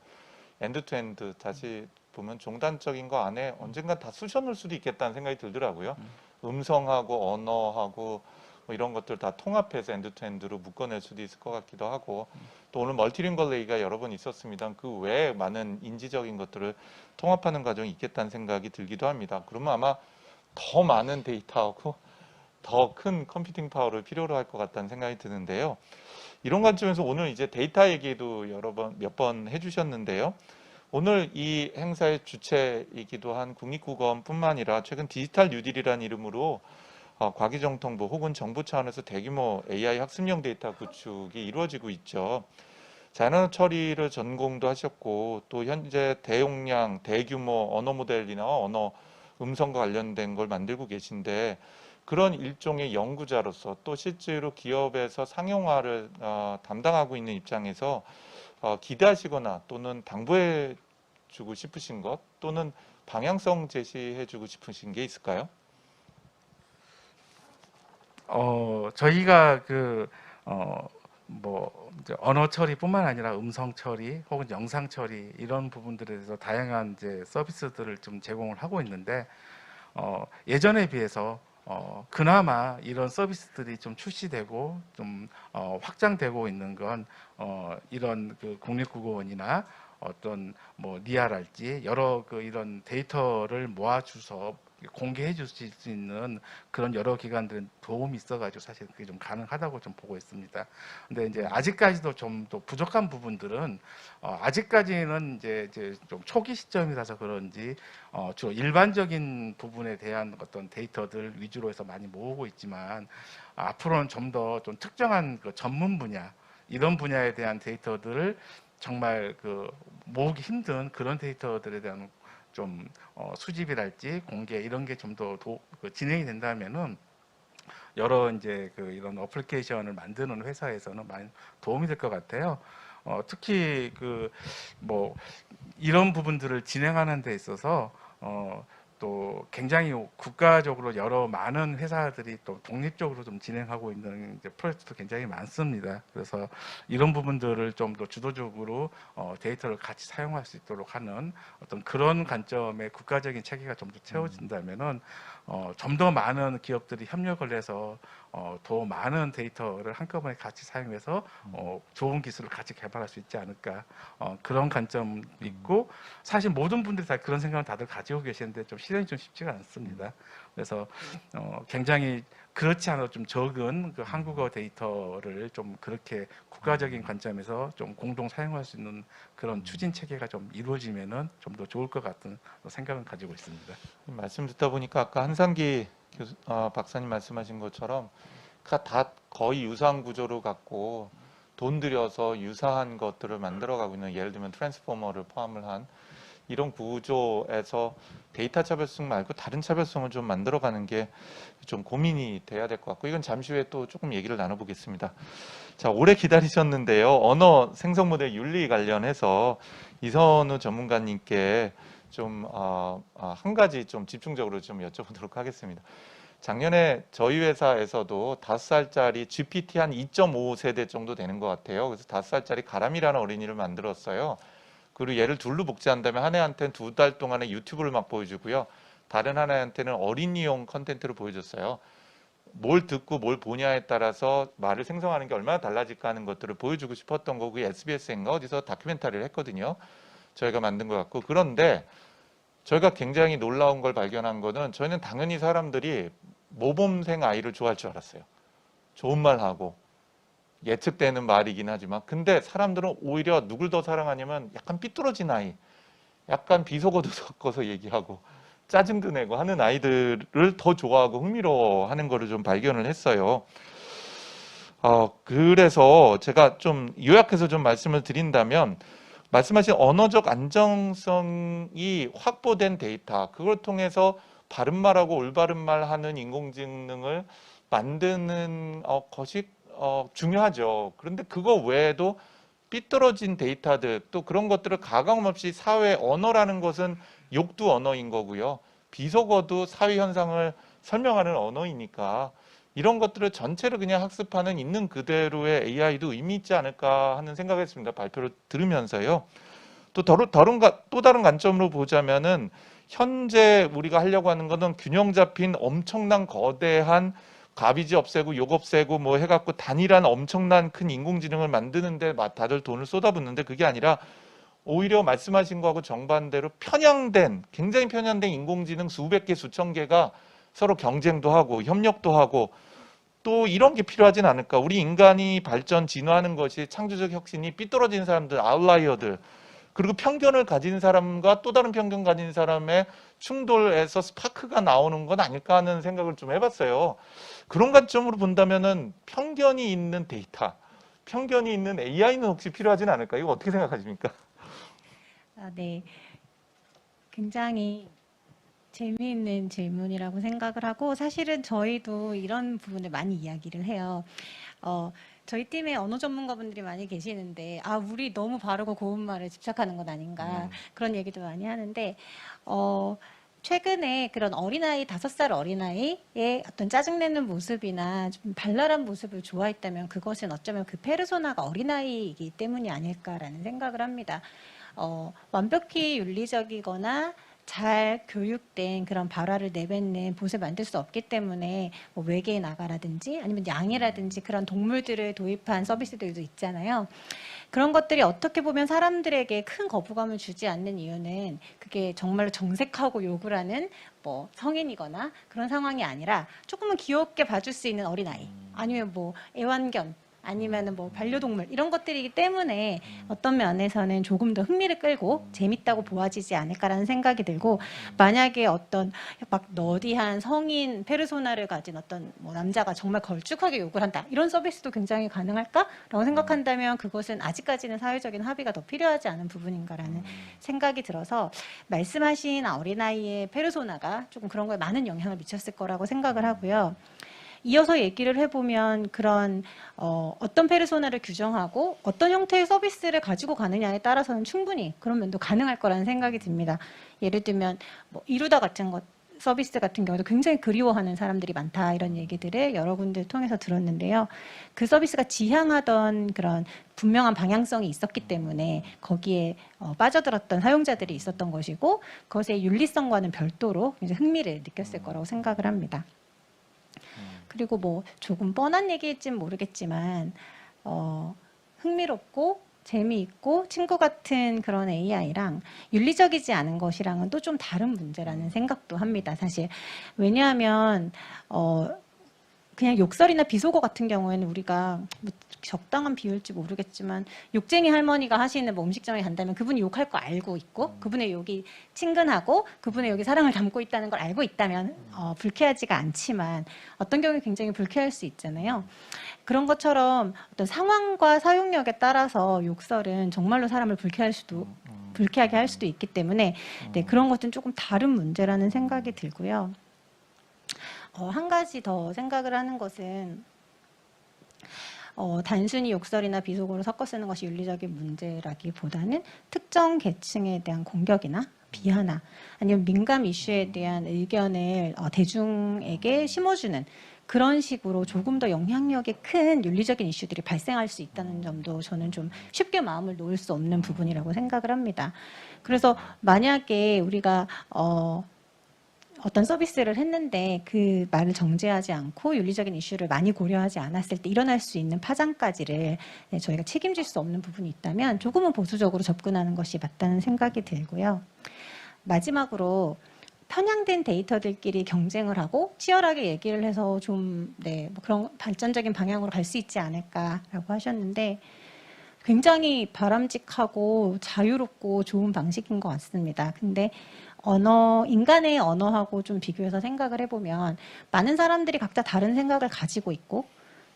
엔드 투 엔드 다시 보면 종단적인 거 안에 언젠간 다 쑤셔넣을 수도 있겠다는 생각이 들더라고요. 음성하고 언어하고 뭐 이런 것들 다 통합해서 엔드 투 엔드로 묶어낼 수도 있을 것 같기도 하고 또 오늘 멀티링걸 얘기가 여러 번 있었습니다. 그 외에 많은 인지적인 것들을 통합하는 과정이 있겠다는 생각이 들기도 합니다. 그러면 아마 더 많은 데이터하고 더 큰 컴퓨팅 파워를 필요로 할 것 같다는 생각이 드는데요. 이런 관점에서 오늘 이제 데이터 얘기도 몇 번 해주셨는데요. 오늘 이 행사의 주체이기도 한 국립국어원뿐만 아니라 최근 디지털 뉴딜이라는 이름으로 과기정통부 혹은 정부 차원에서 대규모 AI 학습용 데이터 구축이 이루어지고 있죠. 자연언어 처리를 전공도 하셨고 또 현재 대용량, 대규모 언어 모델이나 언어 음성과 관련된 걸 만들고 계신데 그런 일종의 연구자로서 또 실제로 기업에서 상용화를 담당하고 있는 입장에서 기대하시거나 또는 당부해 주고 싶으신 것 또는 방향성 제시해 주고 싶으신 게 있을까요? 저희가 뭐 이제 언어 처리뿐만 아니라 음성 처리 혹은 영상 처리 이런 부분들에 대해서 다양한 이제 서비스들을 좀 제공을 하고 있는데 예전에 비해서 그나마 이런 서비스들이 좀 출시되고 좀 확장되고 있는 건 이런 그 국립국어원이나 어떤 뭐 니아랄지 여러 그 이런 데이터를 모아주서 공개해 줄 수 있는 그런 여러 기관들은 도움이 있어가지고 사실 그게 좀 가능하다고 좀 보고 있습니다. 근데 이제 아직까지도 좀 더 부족한 부분들은 아직까지는 이제 좀 초기 시점이라서 그런지 주로 일반적인 부분에 대한 어떤 데이터들 위주로 해서 많이 모으고 있지만 앞으로는 좀 더 좀 특정한 그 전문 분야 이런 분야에 대한 데이터들을 정말 그 모으기 힘든 그런 데이터들에 대한 좀 수집이랄지 공개 이런 게 좀 더 진행이 된다면은 여러 이제 그 이런 어플리케이션을 만드는 회사에서는 많이 도움이 될 것 같아요. 특히 그 뭐 이런 부분들을 진행하는 데 있어서 또 굉장히 국가적으로 여러 많은 회사들이 또 독립적으로 좀 진행하고 있는 이제 프로젝트도 굉장히 많습니다. 그래서 이런 부분들을 좀 더 주도적으로 데이터를 같이 사용할 수 있도록 하는 어떤 그런 관점의 국가적인 체계가 좀 더 채워진다면은 좀 더 많은 기업들이 협력을 해서 더 많은 데이터를 한꺼번에 같이 사용해서 좋은 기술을 같이 개발할 수 있지 않을까 그런 관점이 있고 사실 모든 분들이 다 그런 생각을 다들 가지고 계시는데 좀 실현이 좀 쉽지가 않습니다. 그래서 굉장히 그렇지 않아도 좀 적은 그 한국어 데이터를 좀 그렇게 국가적인 관점에서 좀 공동 사용할 수 있는 그런 추진 체계가 좀 이루어지면은 좀 더 좋을 것 같은 생각은 가지고 있습니다. 말씀 듣다 보니까 아까 한상기 박사님 말씀하신 것처럼 다 거의 유사한 구조로 갖고 돈 들여서 유사한 것들을 만들어가고 있는 예를 들면 트랜스포머를 포함을 한 이런 구조에서 데이터 차별성 말고 다른 차별성을 좀 만들어가는 게 좀 고민이 돼야 될 것 같고 이건 잠시 후에 또 조금 얘기를 나눠보겠습니다. 자, 오래 기다리셨는데요. 언어 생성 모델 윤리 관련해서 이선우 전문가님께 좀 한 가지 좀 집중적으로 좀 여쭤보도록 하겠습니다. 작년에 저희 회사에서도 5살짜리 GPT 한 2.5 세대 정도 되는 것 같아요. 그래서 5살짜리 가람이라는 어린이를 만들었어요. 그리고 얘를 둘로 복제한다면 한 애한테는 2달 동안에 유튜브를 막 보여주고요. 다른 한 애한테는 어린이용 컨텐츠를 보여줬어요. 뭘 듣고 뭘 보냐에 따라서 말을 생성하는 게 얼마나 달라질까 하는 것들을 보여주고 싶었던 거고, SBS인가 어디서 다큐멘터리를 했거든요. 저희가 만든 것 같고. 그런데 저희가 굉장히 놀라운 걸 발견한 거는, 저희는 당연히 사람들이 모범생 아이를 좋아할 줄 알았어요. 좋은 말 하고 예측되는 말이긴 하지만, 근데 사람들은 오히려 누굴 더 사랑하냐면 약간 삐뚤어진 아이, 약간 비속어도 섞어서 얘기하고 짜증도 내고 하는 아이들을 더 좋아하고 흥미로워하는 거를 좀 발견을 했어요. 그래서 제가 좀 요약해서 좀 말씀을 드린다면, 말씀하신 언어적 안정성이 확보된 데이터, 그걸 통해서 바른말하고 올바른 말하는 인공지능을 만드는 것이 중요하죠. 그런데 그거 외에도 삐뚤어진 데이터들, 또 그런 것들을 가감없이 사회 언어라는 것은 욕도 언어인 거고요. 비속어도 사회 현상을 설명하는 언어이니까 이런 것들을 전체를 그냥 학습하는 있는 그대로의 AI도 의미 있지 않을까 하는 생각을 했습니다. 발표를 들으면서요. 또 다른 관점으로 보자면은, 현재 우리가 하려고 하는 것은 균형 잡힌 엄청난 거대한 가비지 없애고 욕 없애고 뭐 해갖고 단일한 엄청난 큰 인공지능을 만드는데 다들 돈을 쏟아붓는데, 그게 아니라 오히려 말씀하신 거하고 정반대로 굉장히 편향된 인공지능 수백 개, 수천 개가 서로 경쟁도 하고 협력도 하고, 또 이런 게 필요하진 않을까. 우리 인간이 발전, 진화하는 것이 창조적 혁신이 삐뚤어진 사람들, 아웃라이어들, 그리고 편견을 가진 사람과 또 다른 편견 가진 사람의 충돌에서 스파크가 나오는 건 아닐까 하는 생각을 좀 해봤어요. 그런 관점으로 본다면은 편견이 있는 데이터, 편견이 있는 AI는 혹시 필요하진 않을까? 이거 어떻게 생각하십니까? 네. 굉장히 재미있는 질문이라고 생각을 하고, 사실은 저희도 이런 부분을 많이 이야기를 해요. 저희 팀에 언어 전문가분들이 많이 계시는데, 우리 너무 바르고 고운 말에 집착하는 건 아닌가, 그런 얘기도 많이 하는데, 최근에 그런 어린아이, 5살 어린아이의 어떤 짜증내는 모습이나 좀 발랄한 모습을 좋아했다면, 그것은 어쩌면 그 페르소나가 어린아이이기 때문이 아닐까라는 생각을 합니다. 완벽히 윤리적이거나 잘 교육된 그런 발화를 내뱉는 보습을 만들 수 없기 때문에, 뭐 외계에 나가라든지 아니면 양이라든지 그런 동물들을 도입한 서비스들도 있잖아요. 그런 것들이 어떻게 보면 사람들에게 큰 거부감을 주지 않는 이유는, 그게 정말로 정색하고 욕을 하는 뭐 성인이거나 그런 상황이 아니라, 조금은 귀엽게 봐줄 수 있는 어린아이, 아니면 뭐 애완견, 아니면은 뭐 반려동물, 이런 것들이기 때문에 어떤 면에서는 조금 더 흥미를 끌고 재밌다고 보아지지 않을까라는 생각이 들고, 만약에 어떤 막 너디한 성인 페르소나를 가진 어떤 뭐 남자가 정말 걸쭉하게 욕을 한다, 이런 서비스도 굉장히 가능할까라고 생각한다면, 그것은 아직까지는 사회적인 합의가 더 필요하지 않은 부분인가라는 생각이 들어서, 말씀하신 어린아이의 페르소나가 조금 그런 거에 많은 영향을 미쳤을 거라고 생각을 하고요. 이어서 얘기를 해보면, 그런 어떤 페르소나를 규정하고 어떤 형태의 서비스를 가지고 가느냐에 따라서는 충분히 그런 면도 가능할 거라는 생각이 듭니다. 예를 들면 뭐 이루다 같은 것, 서비스 같은 경우도 굉장히 그리워하는 사람들이 많다, 이런 얘기들을 여러 군데 통해서 들었는데요. 그 서비스가 지향하던 그런 분명한 방향성이 있었기 때문에 거기에 빠져들었던 사용자들이 있었던 것이고, 그것의 윤리성과는 별도로 이제 흥미를 느꼈을 거라고 생각을 합니다. 그리고 뭐 조금 뻔한 얘기일진 모르겠지만, 흥미롭고 재미있고 친구 같은 그런 AI랑 윤리적이지 않은 것이랑은 또 좀 다른 문제라는 생각도 합니다, 사실. 왜냐하면 그냥 욕설이나 비속어 같은 경우에는 우리가 뭐 적당한 비율일지 모르겠지만, 욕쟁이 할머니가 하시는 뭐 음식점에 간다면 그분이 욕할 거 알고 있고, 그분의 욕이 친근하고 그분의 욕이 사랑을 담고 있다는 걸 알고 있다면 불쾌하지가 않지만, 어떤 경우에 굉장히 불쾌할 수 있잖아요. 그런 것처럼 어떤 상황과 사용력에 따라서 욕설은 정말로 사람을 불쾌하게 할 수도 있기 때문에, 네, 그런 것은 조금 다른 문제라는 생각이 들고요. 한 가지 더 생각을 하는 것은, 단순히 욕설이나 비속어를 섞어 쓰는 것이 윤리적인 문제라기보다는, 특정 계층에 대한 공격이나 비하나 아니면 민감 이슈에 대한 의견을 대중에게 심어주는 그런 식으로 조금 더 영향력이 큰 윤리적인 이슈들이 발생할 수 있다는 점도 저는 좀 쉽게 마음을 놓을 수 없는 부분이라고 생각을 합니다. 그래서 만약에 우리가 어떤 서비스를 했는데 그 말을 정제하지 않고 윤리적인 이슈를 많이 고려하지 않았을 때 일어날 수 있는 파장까지를 저희가 책임질 수 없는 부분이 있다면 조금은 보수적으로 접근하는 것이 맞다는 생각이 들고요. 마지막으로 편향된 데이터들끼리 경쟁을 하고 치열하게 얘기를 해서 좀 뭐 그런 발전적인 방향으로 갈 수 있지 않을까라고 하셨는데 굉장히 바람직하고 자유롭고 좋은 방식인 것 같습니다. 근데 인간의 언어하고 좀 비교해서 생각을 해보면 많은 사람들이 각자 다른 생각을 가지고 있고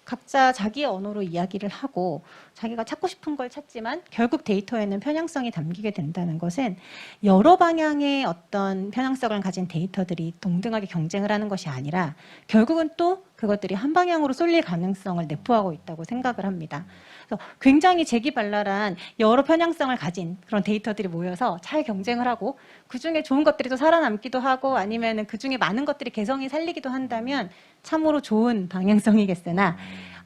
각자 자기의 언어로 이야기를 하고 자기가 찾고 싶은 걸 찾지만 결국 데이터에는 편향성이 담기게 된다는 것은 여러 방향의 어떤 편향성을 가진 데이터들이 동등하게 경쟁을 하는 것이 아니라 결국은 또 그것들이 한 방향으로 쏠릴 가능성을 내포하고 있다고 생각을 합니다. 그래서 굉장히 재기발랄한 여러 편향성을 가진 그런 데이터들이 모여서 잘 경쟁을 하고 그중에 좋은 것들이 또 살아남기도 하고 아니면 그중에 많은 것들이 개성이 살리기도 한다면 참으로 좋은 방향성이겠으나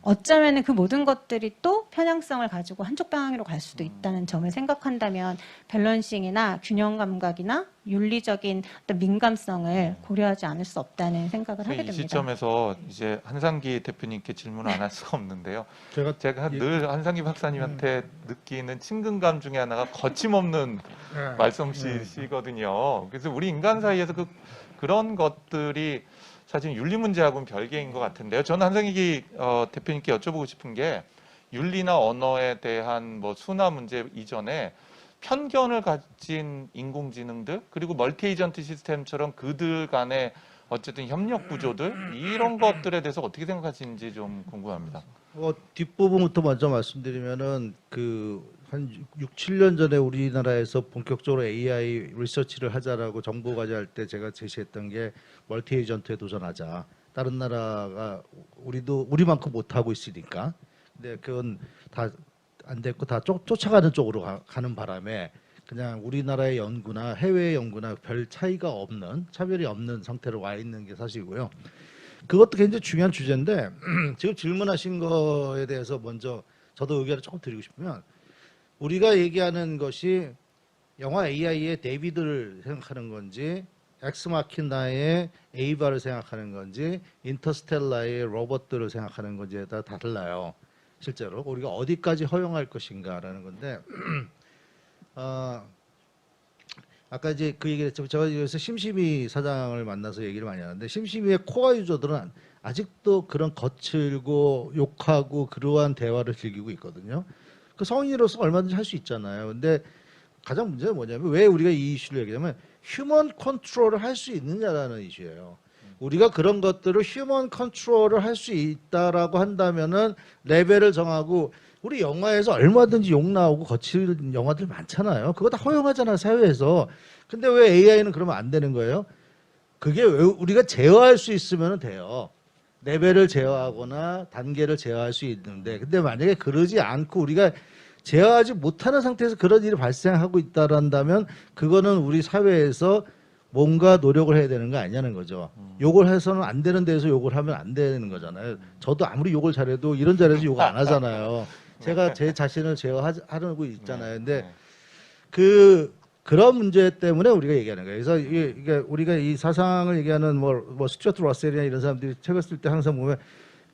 어쩌면 그 모든 것들이 또 편향성을 가지고 한쪽 방향으로 갈 수도 있다는 점을 생각한다면 밸런싱이나 균형 감각이나 윤리적인 어떤 민감성을 고려하지 않을 수 없다는 생각을 하게 이 됩니다. 시점에서 이제 한상기 대표님께 질문을 안 할 수가 없는데요. 제가 늘 한상기 박사님한테 느끼는 친근감 중에 하나가 거침없는 말씀이시거든요. 그래서 우리 인간 사이에서 그런 것들이 사실 윤리 문제하고는 별개인 것 같은데요. 저는 한상기 대표님께 여쭤보고 싶은 게 윤리나 언어에 대한 뭐 순화 문제 이전에 편견을 가진 인공지능들 그리고 멀티 에이전트 시스템처럼 그들 간의 어쨌든 협력 구조들 이런 것들에 대해서 어떻게 생각하시는지 좀 궁금합니다. 뒷부분부터 먼저 말씀드리면은 한 6, 7년 전에 우리나라에서 본격적으로 AI 리서치를 하자라고 정부가 할 때 제가 제시했던 게 멀티 에이전트에 도전하자. 다른 나라가 우리만큼 못 하고 있으니까. 근데 그건 다 안 됐고 다 쫓아가는 쪽으로 가는 바람에 그냥 우리나라의 연구나 해외의 연구나 별 차별이 없는 상태로 와 있는 게 사실이고요. 그것도 굉장히 중요한 주제인데 지금 질문하신 거에 대해서 먼저 저도 의견을 조금 드리고 싶으면 우리가 얘기하는 것이 영화 AI의 데이비드를 생각하는 건지 엑스마키나의 에이바를 생각하는 건지 인터스텔라의 로봇들을 생각하는 건지에 따라 다 달라요. 실제로 우리가 어디까지 허용할 것인가라는 건데 아까 이제 그 얘기를 했지만 제가 여기서 심심이 사장을 만나서 얘기를 많이 하는데 심심이의 코어 유저들은 아직도 그런 거칠고 욕하고 그러한 대화를 즐기고 있거든요. 그 성인으로서 얼마든지 할 수 있잖아요. 근데 가장 문제는 뭐냐면 왜 우리가 이 이슈를 얘기하면 휴먼 컨트롤을 할 수 있느냐라는 이슈예요. 우리가 그런 것들을 휴먼 컨트롤을 할 수 있다라고 한다면은 레벨을 정하고 우리 영화에서 얼마든지 욕 나오고 거칠 영화들 많잖아요. 그거 다 허용하잖아요, 사회에서. 근데 왜 AI는 그러면 안 되는 거예요? 그게 왜 우리가 제어할 수 있으면 돼요. 레벨을 제어하거나 단계를 제어할 수 있는데 근데 만약에 그러지 않고 우리가 제어하지 못하는 상태에서 그런 일이 발생하고 있다란다면 그거는 우리 사회에서 뭔가 노력을 해야 되는 거 아니냐는 거죠. 욕을 해서는 안 되는 데서 욕을 하면 안 되는 거잖아요. 저도 아무리 욕을 잘해도 이런 자리에서 욕을 안 하잖아요. 제가 제 자신을 제어하고 있잖아요. 근데 그런 문제 때문에 우리가 얘기하는 거예요. 그래서 이게 우리가 이 사상을 얘기하는 뭐 스튜어트 러셀이나 이런 사람들이 책을 쓸 때 항상 보면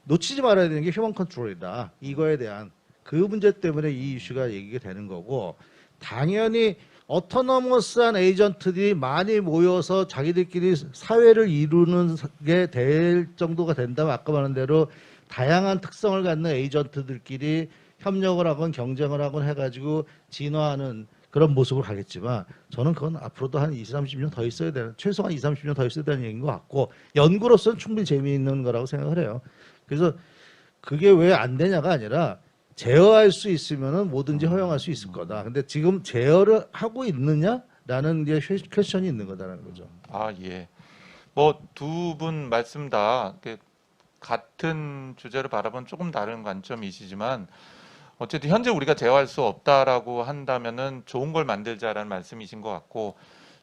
놓치지 말아야 되는 게 휴먼 컨트롤이다. 이거에 대한 그 문제 때문에 이 이슈가 얘기가 되는 거고 당연히 어토노머스한 에이전트들이 많이 모여서 자기들끼리 사회를 이루는 게 될 정도가 된다면 아까 말한 대로 다양한 특성을 갖는 에이전트들끼리 협력을 하건 경쟁을 하건 해가지고 진화하는 그런 모습을 가겠지만 저는 그건 앞으로도 한 20, 30년 더 있어야 되는 최소한 20, 30년 더 있어야 되는 얘기인 것 같고 연구로서는 충분히 재미있는 거라고 생각을 해요. 그래서 그게 왜 안 되냐가 아니라 제어할 수 있으면은 뭐든지 허용할 수 있을 거다. 근데 지금 제어를 하고 있느냐라는 게 퀘스천이 있는 거다라는 거죠. 아, 예. 뭐 두 분 말씀 다 같은 주제를 바라보는 조금 다른 관점이시지만 어쨌든 현재 우리가 제어할 수 없다라고 한다면은 좋은 걸 만들자라는 말씀이신 것 같고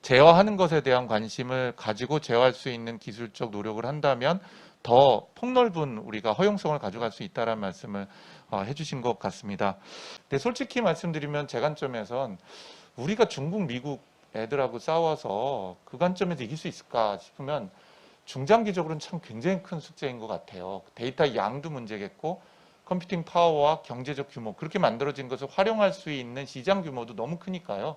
제어하는 것에 대한 관심을 가지고 제어할 수 있는 기술적 노력을 한다면 더 폭넓은 우리가 허용성을 가져갈 수 있다는 말씀을 해주신 것 같습니다. 근데 솔직히 말씀드리면 제 관점에선 우리가 중국, 미국 애들하고 싸워서 그 관점에서 이길 수 있을까 싶으면 중장기적으로는 참 굉장히 큰 숙제인 것 같아요. 데이터 양도 문제겠고 컴퓨팅 파워와 경제적 규모 그렇게 만들어진 것을 활용할 수 있는 시장 규모도 너무 크니까요.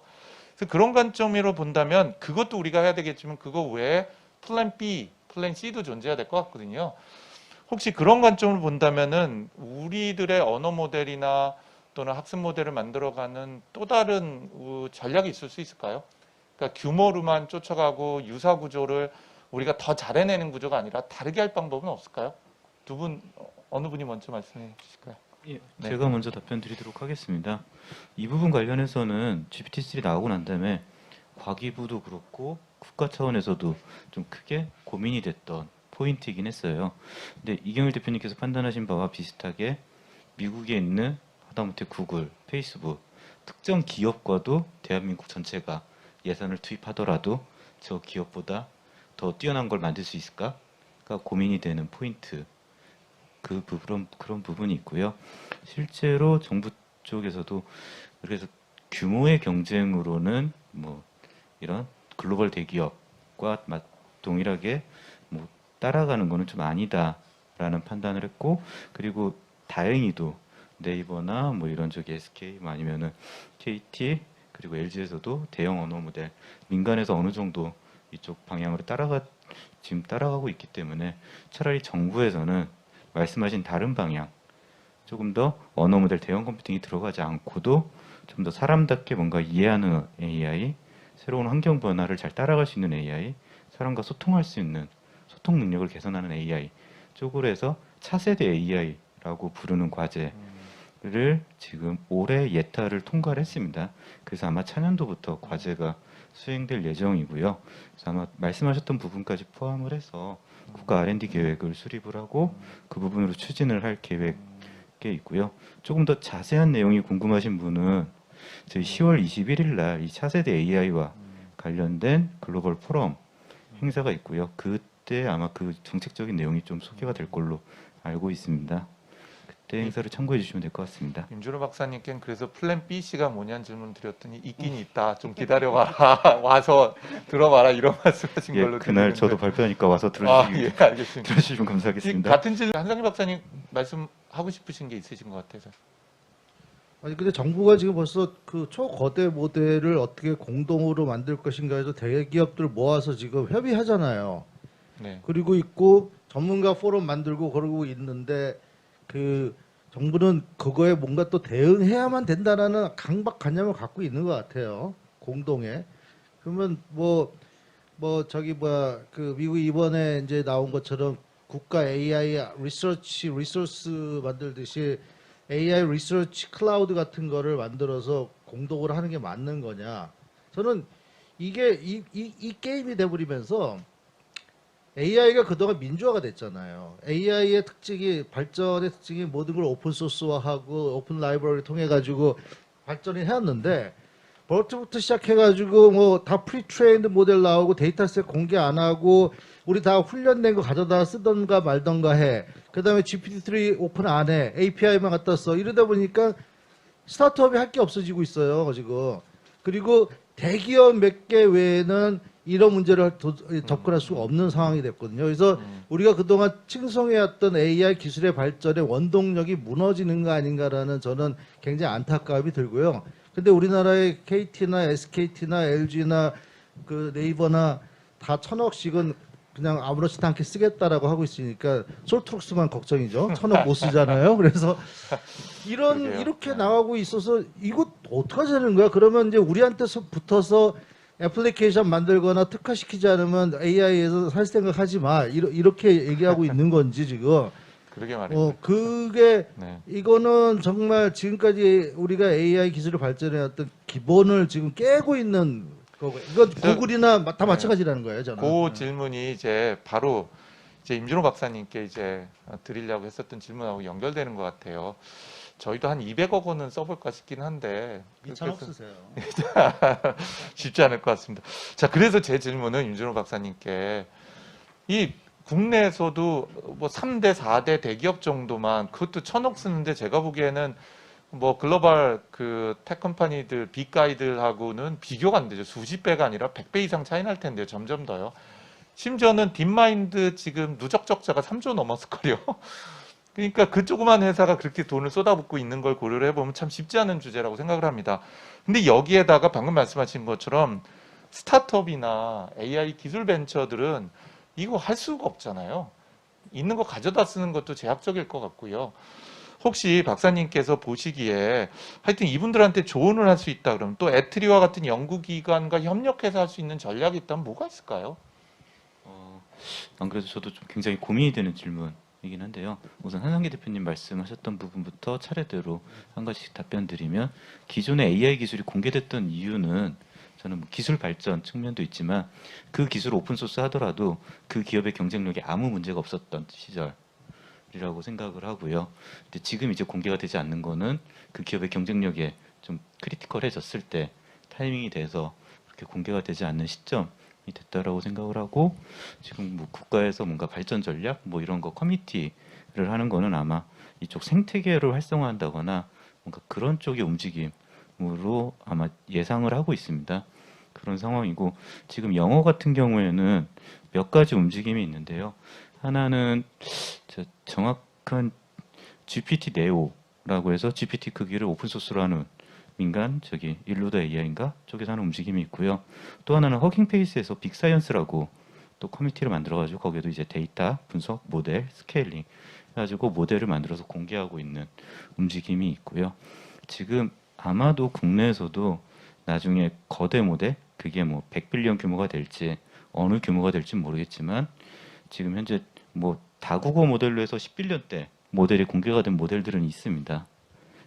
그래서 그런 관점으로 본다면 그것도 우리가 해야 되겠지만 그거 외에 플랜 B, 플랜 C도 존재해야 될 것 같거든요. 혹시 그런 관점으로 본다면은 우리들의 언어 모델이나 또는 학습 모델을 만들어가는 또 다른 전략이 있을 수 있을까요? 그러니까 규모로만 쫓아가고 유사 구조를 우리가 더 잘해내는 구조가 아니라 다르게 할 방법은 없을까요? 두 분 어느 분이 먼저 말씀해 주실까요? 예, 네. 제가 먼저 답변 드리도록 하겠습니다. 이 부분 관련해서는 GPT-3 나오고 난 다음에 과기부도 그렇고 국가 차원에서도 좀 크게 고민이 됐던 포인트이긴 했어요. 근데 이경일 대표님께서 판단하신 바와 비슷하게 미국에 있는 하다못해 구글, 페이스북 특정 기업과도 대한민국 전체가 예산을 투입하더라도 저 기업보다 더 뛰어난 걸 만들 수 있을까가 고민이 되는 포인트. 그런 부분이 있고요. 실제로 정부 쪽에서도 그래서 규모의 경쟁으로는 뭐 이런 글로벌 대기업과 동일하게 뭐 따라가는 거는 좀 아니다라는 판단을 했고, 그리고 다행히도 네이버나 뭐 이런 쪽에 SK 뭐 아니면은 KT 그리고 LG에서도 대형 언어 모델 민간에서 어느 정도 이쪽 방향으로 지금 따라가고 있기 때문에 차라리 정부에서는 말씀하신 다른 방향, 조금 더 언어 모델 대형 컴퓨팅이 들어가지 않고도 좀 더 사람답게 뭔가 이해하는 AI, 새로운 환경 변화를 잘 따라갈 수 있는 AI, 사람과 소통할 수 있는 소통 능력을 개선하는 AI 쪽으로 해서 차세대 AI라고 부르는 과제를 지금 올해 예타를 통과를 했습니다. 그래서 아마 차년도부터 과제가 수행될 예정이고요. 그래서 아마 말씀하셨던 부분까지 포함을 해서 국가 R&D 계획을 수립을 하고 그 부분으로 추진을 할 계획에 있고요. 조금 더 자세한 내용이 궁금하신 분은 저희 10월 21일 날 이 차세대 AI와 관련된 글로벌 포럼 행사가 있고요. 그때 아마 그 정책적인 내용이 좀 소개가 될 걸로 알고 있습니다. 그때 행사를 참고해 주시면 될 것 같습니다. 임준호 박사님께는 그래서 플랜 B, C가 뭐냐는 질문 드렸더니 있긴 있다. 좀 기다려봐라. 와서 들어봐라. 이런 말씀하신 예, 걸로 그날 들리는데. 저도 발표하니까 와서 예, 알겠습니다. 들어주시면 지금 감사하겠습니다. 같은 질문 한상희 박사님 말씀하고 싶으신 게 있으신 것 같아서. 아니 근데 정부가 지금 벌써 그 초거대 모델을 어떻게 공동으로 만들 것인가 해서 대기업들 모아서 지금 협의하잖아요. 네. 그리고 있고 전문가 포럼 만들고 그러고 있는데 그 정부는 그거에 뭔가 또 대응해야만 된다라는 강박관념을 갖고 있는 것 같아요. 공동에. 그러면 뭐 저기 뭐야 그 미국 이번에 이제 나온 것처럼 국가 AI 리소스 만들듯이 AI 리서치 클라우드 같은 거를 만들어서 공동으로 하는 게 맞는 거냐? 저는 이게 이 게임이 돼버리면서 AI가 그동안 민주화가 됐잖아요. AI의 특징이 발전의 특징이 모든 걸 오픈 소스화하고 오픈 라이브러리 통해 가지고 발전이 해왔는데 벌써부터 시작해가지고 뭐 다 프리트레인드 모델 나오고 데이터셋 공개 안 하고 우리 다 훈련된 거 가져다 쓰던가 말던가 해. 그다음에 GPT-3 오픈 안 해. API만 갖다 써. 이러다 보니까 스타트업이 할 게 없어지고 있어요 지금. 그리고 대기업 몇 개 외에는 이런 문제를 접근할 수가 없는 상황이 됐거든요. 그래서 우리가 그동안 칭송해왔던 AI 기술의 발전의 원동력이 무너지는 거 아닌가라는 저는 굉장히 안타까움이 들고요. 근데 우리나라의 KT나 SKT나 LG나 그 네이버나 다 1,000억씩은 그냥 아무렇지도 않게 쓰겠다라고 하고 있으니까 솔트룩스만 걱정이죠. 1,000억 못 쓰잖아요. 그래서 그러게요. 이렇게 나가고 있어서 이거 어떻게 하자는 거야? 그러면 이제 우리한테서 붙어서 애플리케이션 만들거나 특화시키지 않으면 AI에서 살 생각 하지 마. 이렇게 얘기하고 있는 건지 지금. 그러게 말입니다. 그게 네. 이거는 정말 지금까지 우리가 AI 기술을 발전해왔던 기본을 지금 깨고 있는 거고. 이건 구글이나 다 마찬가지라는 거예요, 저는. 그 질문이 이제 바로 이제 임준호 박사님께 이제 드리려고 했었던 질문하고 연결되는 것 같아요. 저희도 한 200억 원은 써볼까 싶긴 한데 괜찮아 그렇게 해서 없으세요. 쉽지 않을 것 같습니다. 자, 그래서 제 질문은 윤준호 박사님께 이 국내에서도 뭐 3대, 4대 대기업 정도만 그것도 1,000억 쓰는데 제가 보기에는 뭐 글로벌 그 텍 컴퍼니들 빅가이들하고는 비교가 안 되죠. 수십 배가 아니라 100배 이상 차이 날 텐데요. 점점 더요. 심지어는 딥마인드 지금 누적 적자가 3조 넘었을 거요. 그러니까 그 조그만 회사가 그렇게 돈을 쏟아붓고 있는 걸 고려를 해보면 참 쉽지 않은 주제라고 생각을 합니다. 근데 여기에다가 방금 말씀하신 것처럼 스타트업이나 AI 기술 벤처들은 이거 할 수가 없잖아요. 있는 거 가져다 쓰는 것도 제약적일 것 같고요. 혹시 박사님께서 보시기에 하여튼 이분들한테 조언을 할 수 있다 그러면 또 에트리와 같은 연구기관과 협력해서 할 수 있는 전략이 있다면 뭐가 있을까요? 안 그래도 저도 좀 굉장히 고민이 되는 질문이긴 한데요. 우선 한상기 대표님 말씀하셨던 부분부터 차례대로 한 가지씩 답변드리면 기존의 AI 기술이 공개됐던 이유는 저는 뭐 기술 발전 측면도 있지만 그 기술을 오픈소스 하더라도 그 기업의 경쟁력에 아무 문제가 없었던 시절이라고 생각을 하고요. 근데 지금 이제 공개가 되지 않는 거는 그 기업의 경쟁력에 좀 크리티컬해졌을 때 타이밍이 돼서 그렇게 공개가 되지 않는 시점이 됐다라고 생각을 하고 지금 뭐 국가에서 뭔가 발전 전략 뭐 이런 거 커미티를 하는 거는 아마 이쪽 생태계를 활성화한다거나 뭔가 그런 쪽의 움직임으로 아마 예상을 하고 있습니다. 그런 상황이고 지금 영어 같은 경우에는 몇 가지 움직임이 있는데요. 하나는 정확한 GPT 네오라고 해서 GPT 크기를 오픈소스로 하는 민간 일루다 AI인가 쪽에서 하는 움직임이 있고요. 또 하나는 허깅페이스에서 빅사이언스라고 또 커뮤니티를 만들어가지고 거기에도 이제 데이터 분석, 모델, 스케일링 해가지고 모델을 만들어서 공개하고 있는 움직임이 있고요. 지금 아마도 국내에서도 나중에 거대 모델 그게 뭐 100빌리언 규모가 될지 어느 규모가 될지 모르겠지만 지금 현재 뭐 다국어 모델로 해서 10빌리언대 모델이 공개가 된 모델들은 있습니다.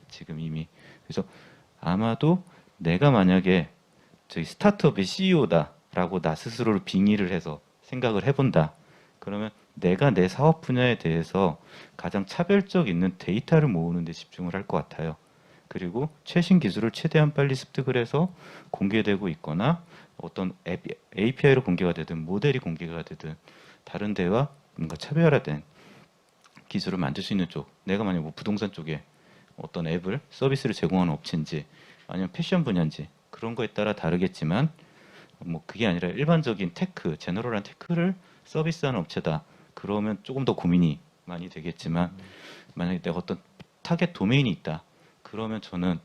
지금 이미. 그래서 아마도 내가 만약에 저희 스타트업의 CEO다라고 나 스스로를 빙의를 해서 생각을 해본다. 그러면 내가 내 사업 분야에 대해서 가장 차별적 있는 데이터를 모으는 데 집중을 할 것 같아요. 그리고 최신 기술을 최대한 빨리 습득을 해서 공개되고 있거나 어떤 API로 공개가 되든 모델이 공개가 되든 다른 데와 뭔가 차별화된 기술을 만들 수 있는 쪽, 내가 만약 뭐 부동산 쪽에 어떤 앱을 서비스를 제공하는 업체인지 아니면 패션 분야인지 그런 거에 따라 다르겠지만 뭐 그게 아니라 일반적인 테크, 제너럴한 테크를 서비스하는 업체다. 그러면 조금 더 고민이 많이 되겠지만 만약에 내가 어떤 타겟 도메인이 있다. 그러면 저는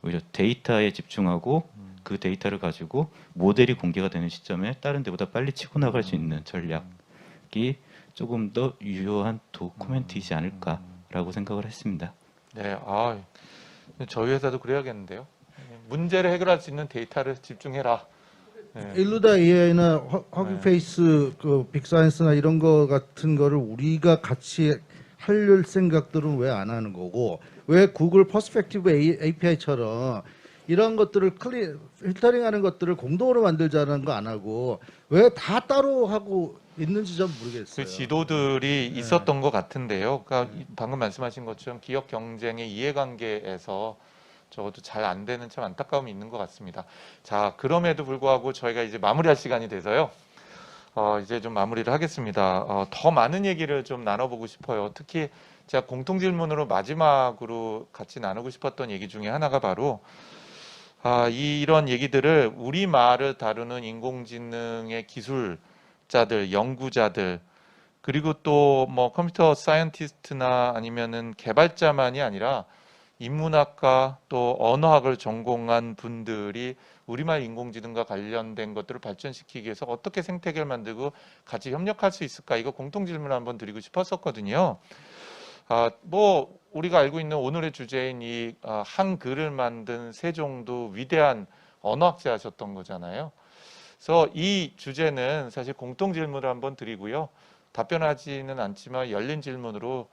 오히려 데이터에 집중하고 그 데이터를 가지고 모델이 공개가 되는 시점에 다른 데보다 빨리 치고 나갈 수 있는 전략이 조금 더 유효한 도코멘트이지 않을까라고 생각을 했습니다. 네, 저희 회사도 그래야겠는데요. 문제를 해결할 수 있는 데이터를 집중해라. 네. 일루다 AI나 허깅페이스, 그 빅사이언스나 이런 거 같은 거를 우리가 같이 할 생각들은 왜 안 하는 거고, 왜 구글 퍼스펙티브 API처럼 이런 것들을 필터링하는 것들을 공동으로 만들자는 거 안 하고 왜 다 따로 하고 있는지 좀 모르겠어요. 그 지도들이 있었던 것 같은데요. 그러니까 방금 말씀하신 것처럼 기업 경쟁의 이해관계에서 적어도 잘 안 되는 참 안타까움이 있는 것 같습니다. 자, 그럼에도 불구하고 저희가 이제 마무리할 시간이 돼서요. 이제 좀 마무리를 하겠습니다. 더 많은 얘기를 좀 나눠보고 싶어요. 특히 제가 공통 질문으로 마지막으로 같이 나누고 싶었던 얘기 중에 하나가 바로 이런 얘기들을 우리말을 다루는 인공지능의 기술자들, 연구자들, 그리고 또 뭐 컴퓨터 사이언티스트나 아니면은 개발자만이 아니라 인문학과 또 언어학을 전공한 분들이 우리말 인공지능과 관련된 것들을 발전시키기 위해서 어떻게 생태계를 만들고 같이 협력할 수 있을까? 이거 공통 질문을 한번 드리고 싶었었거든요. 뭐 우리가 알고 있는 오늘의 주제인 이 한글을 만든 세종도 위대한 언어학자셨던 거잖아요. 그래서 이 주제는 사실 공통 질문을 한번 드리고요. 답변하지는 않지만 열린 질문으로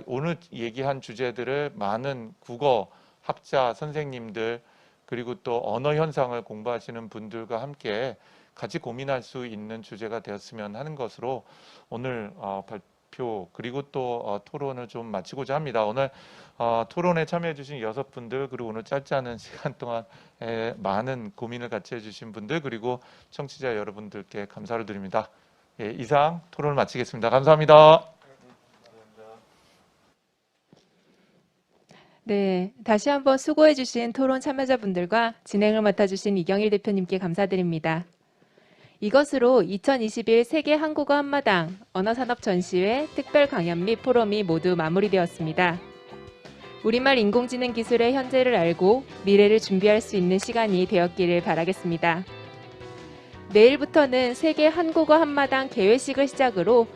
오늘 얘기한 주제들을 많은 국어 학자 선생님들 그리고 또 언어 현상을 공부하시는 분들과 함께 같이 고민할 수 있는 주제가 되었으면 하는 것으로 오늘 발표 그리고 또 토론을 좀 마치고자 합니다. 오늘 토론에 참여해 주신 6분들 그리고 오늘 짧지 않은 시간 동안 많은 고민을 같이 해주신 분들 그리고 청취자 여러분들께 감사를 드립니다. 예, 이상 토론을 마치겠습니다. 감사합니다. 네, 다시 한번 수고해주신 토론 참여자분들과 진행을 맡아주신 이경일 대표님께 감사드립니다. 이것으로 2021 세계 한국어 한마당 언어산업 전시회 특별 강연 및 포럼이 모두 마무리되었습니다. 우리말 인공지능 기술의 현재를 알고 미래를 준비할 수 있는 시간이 되었기를 바라겠습니다. 내일부터는 세계 한국어 한마당 개회식을 시작으로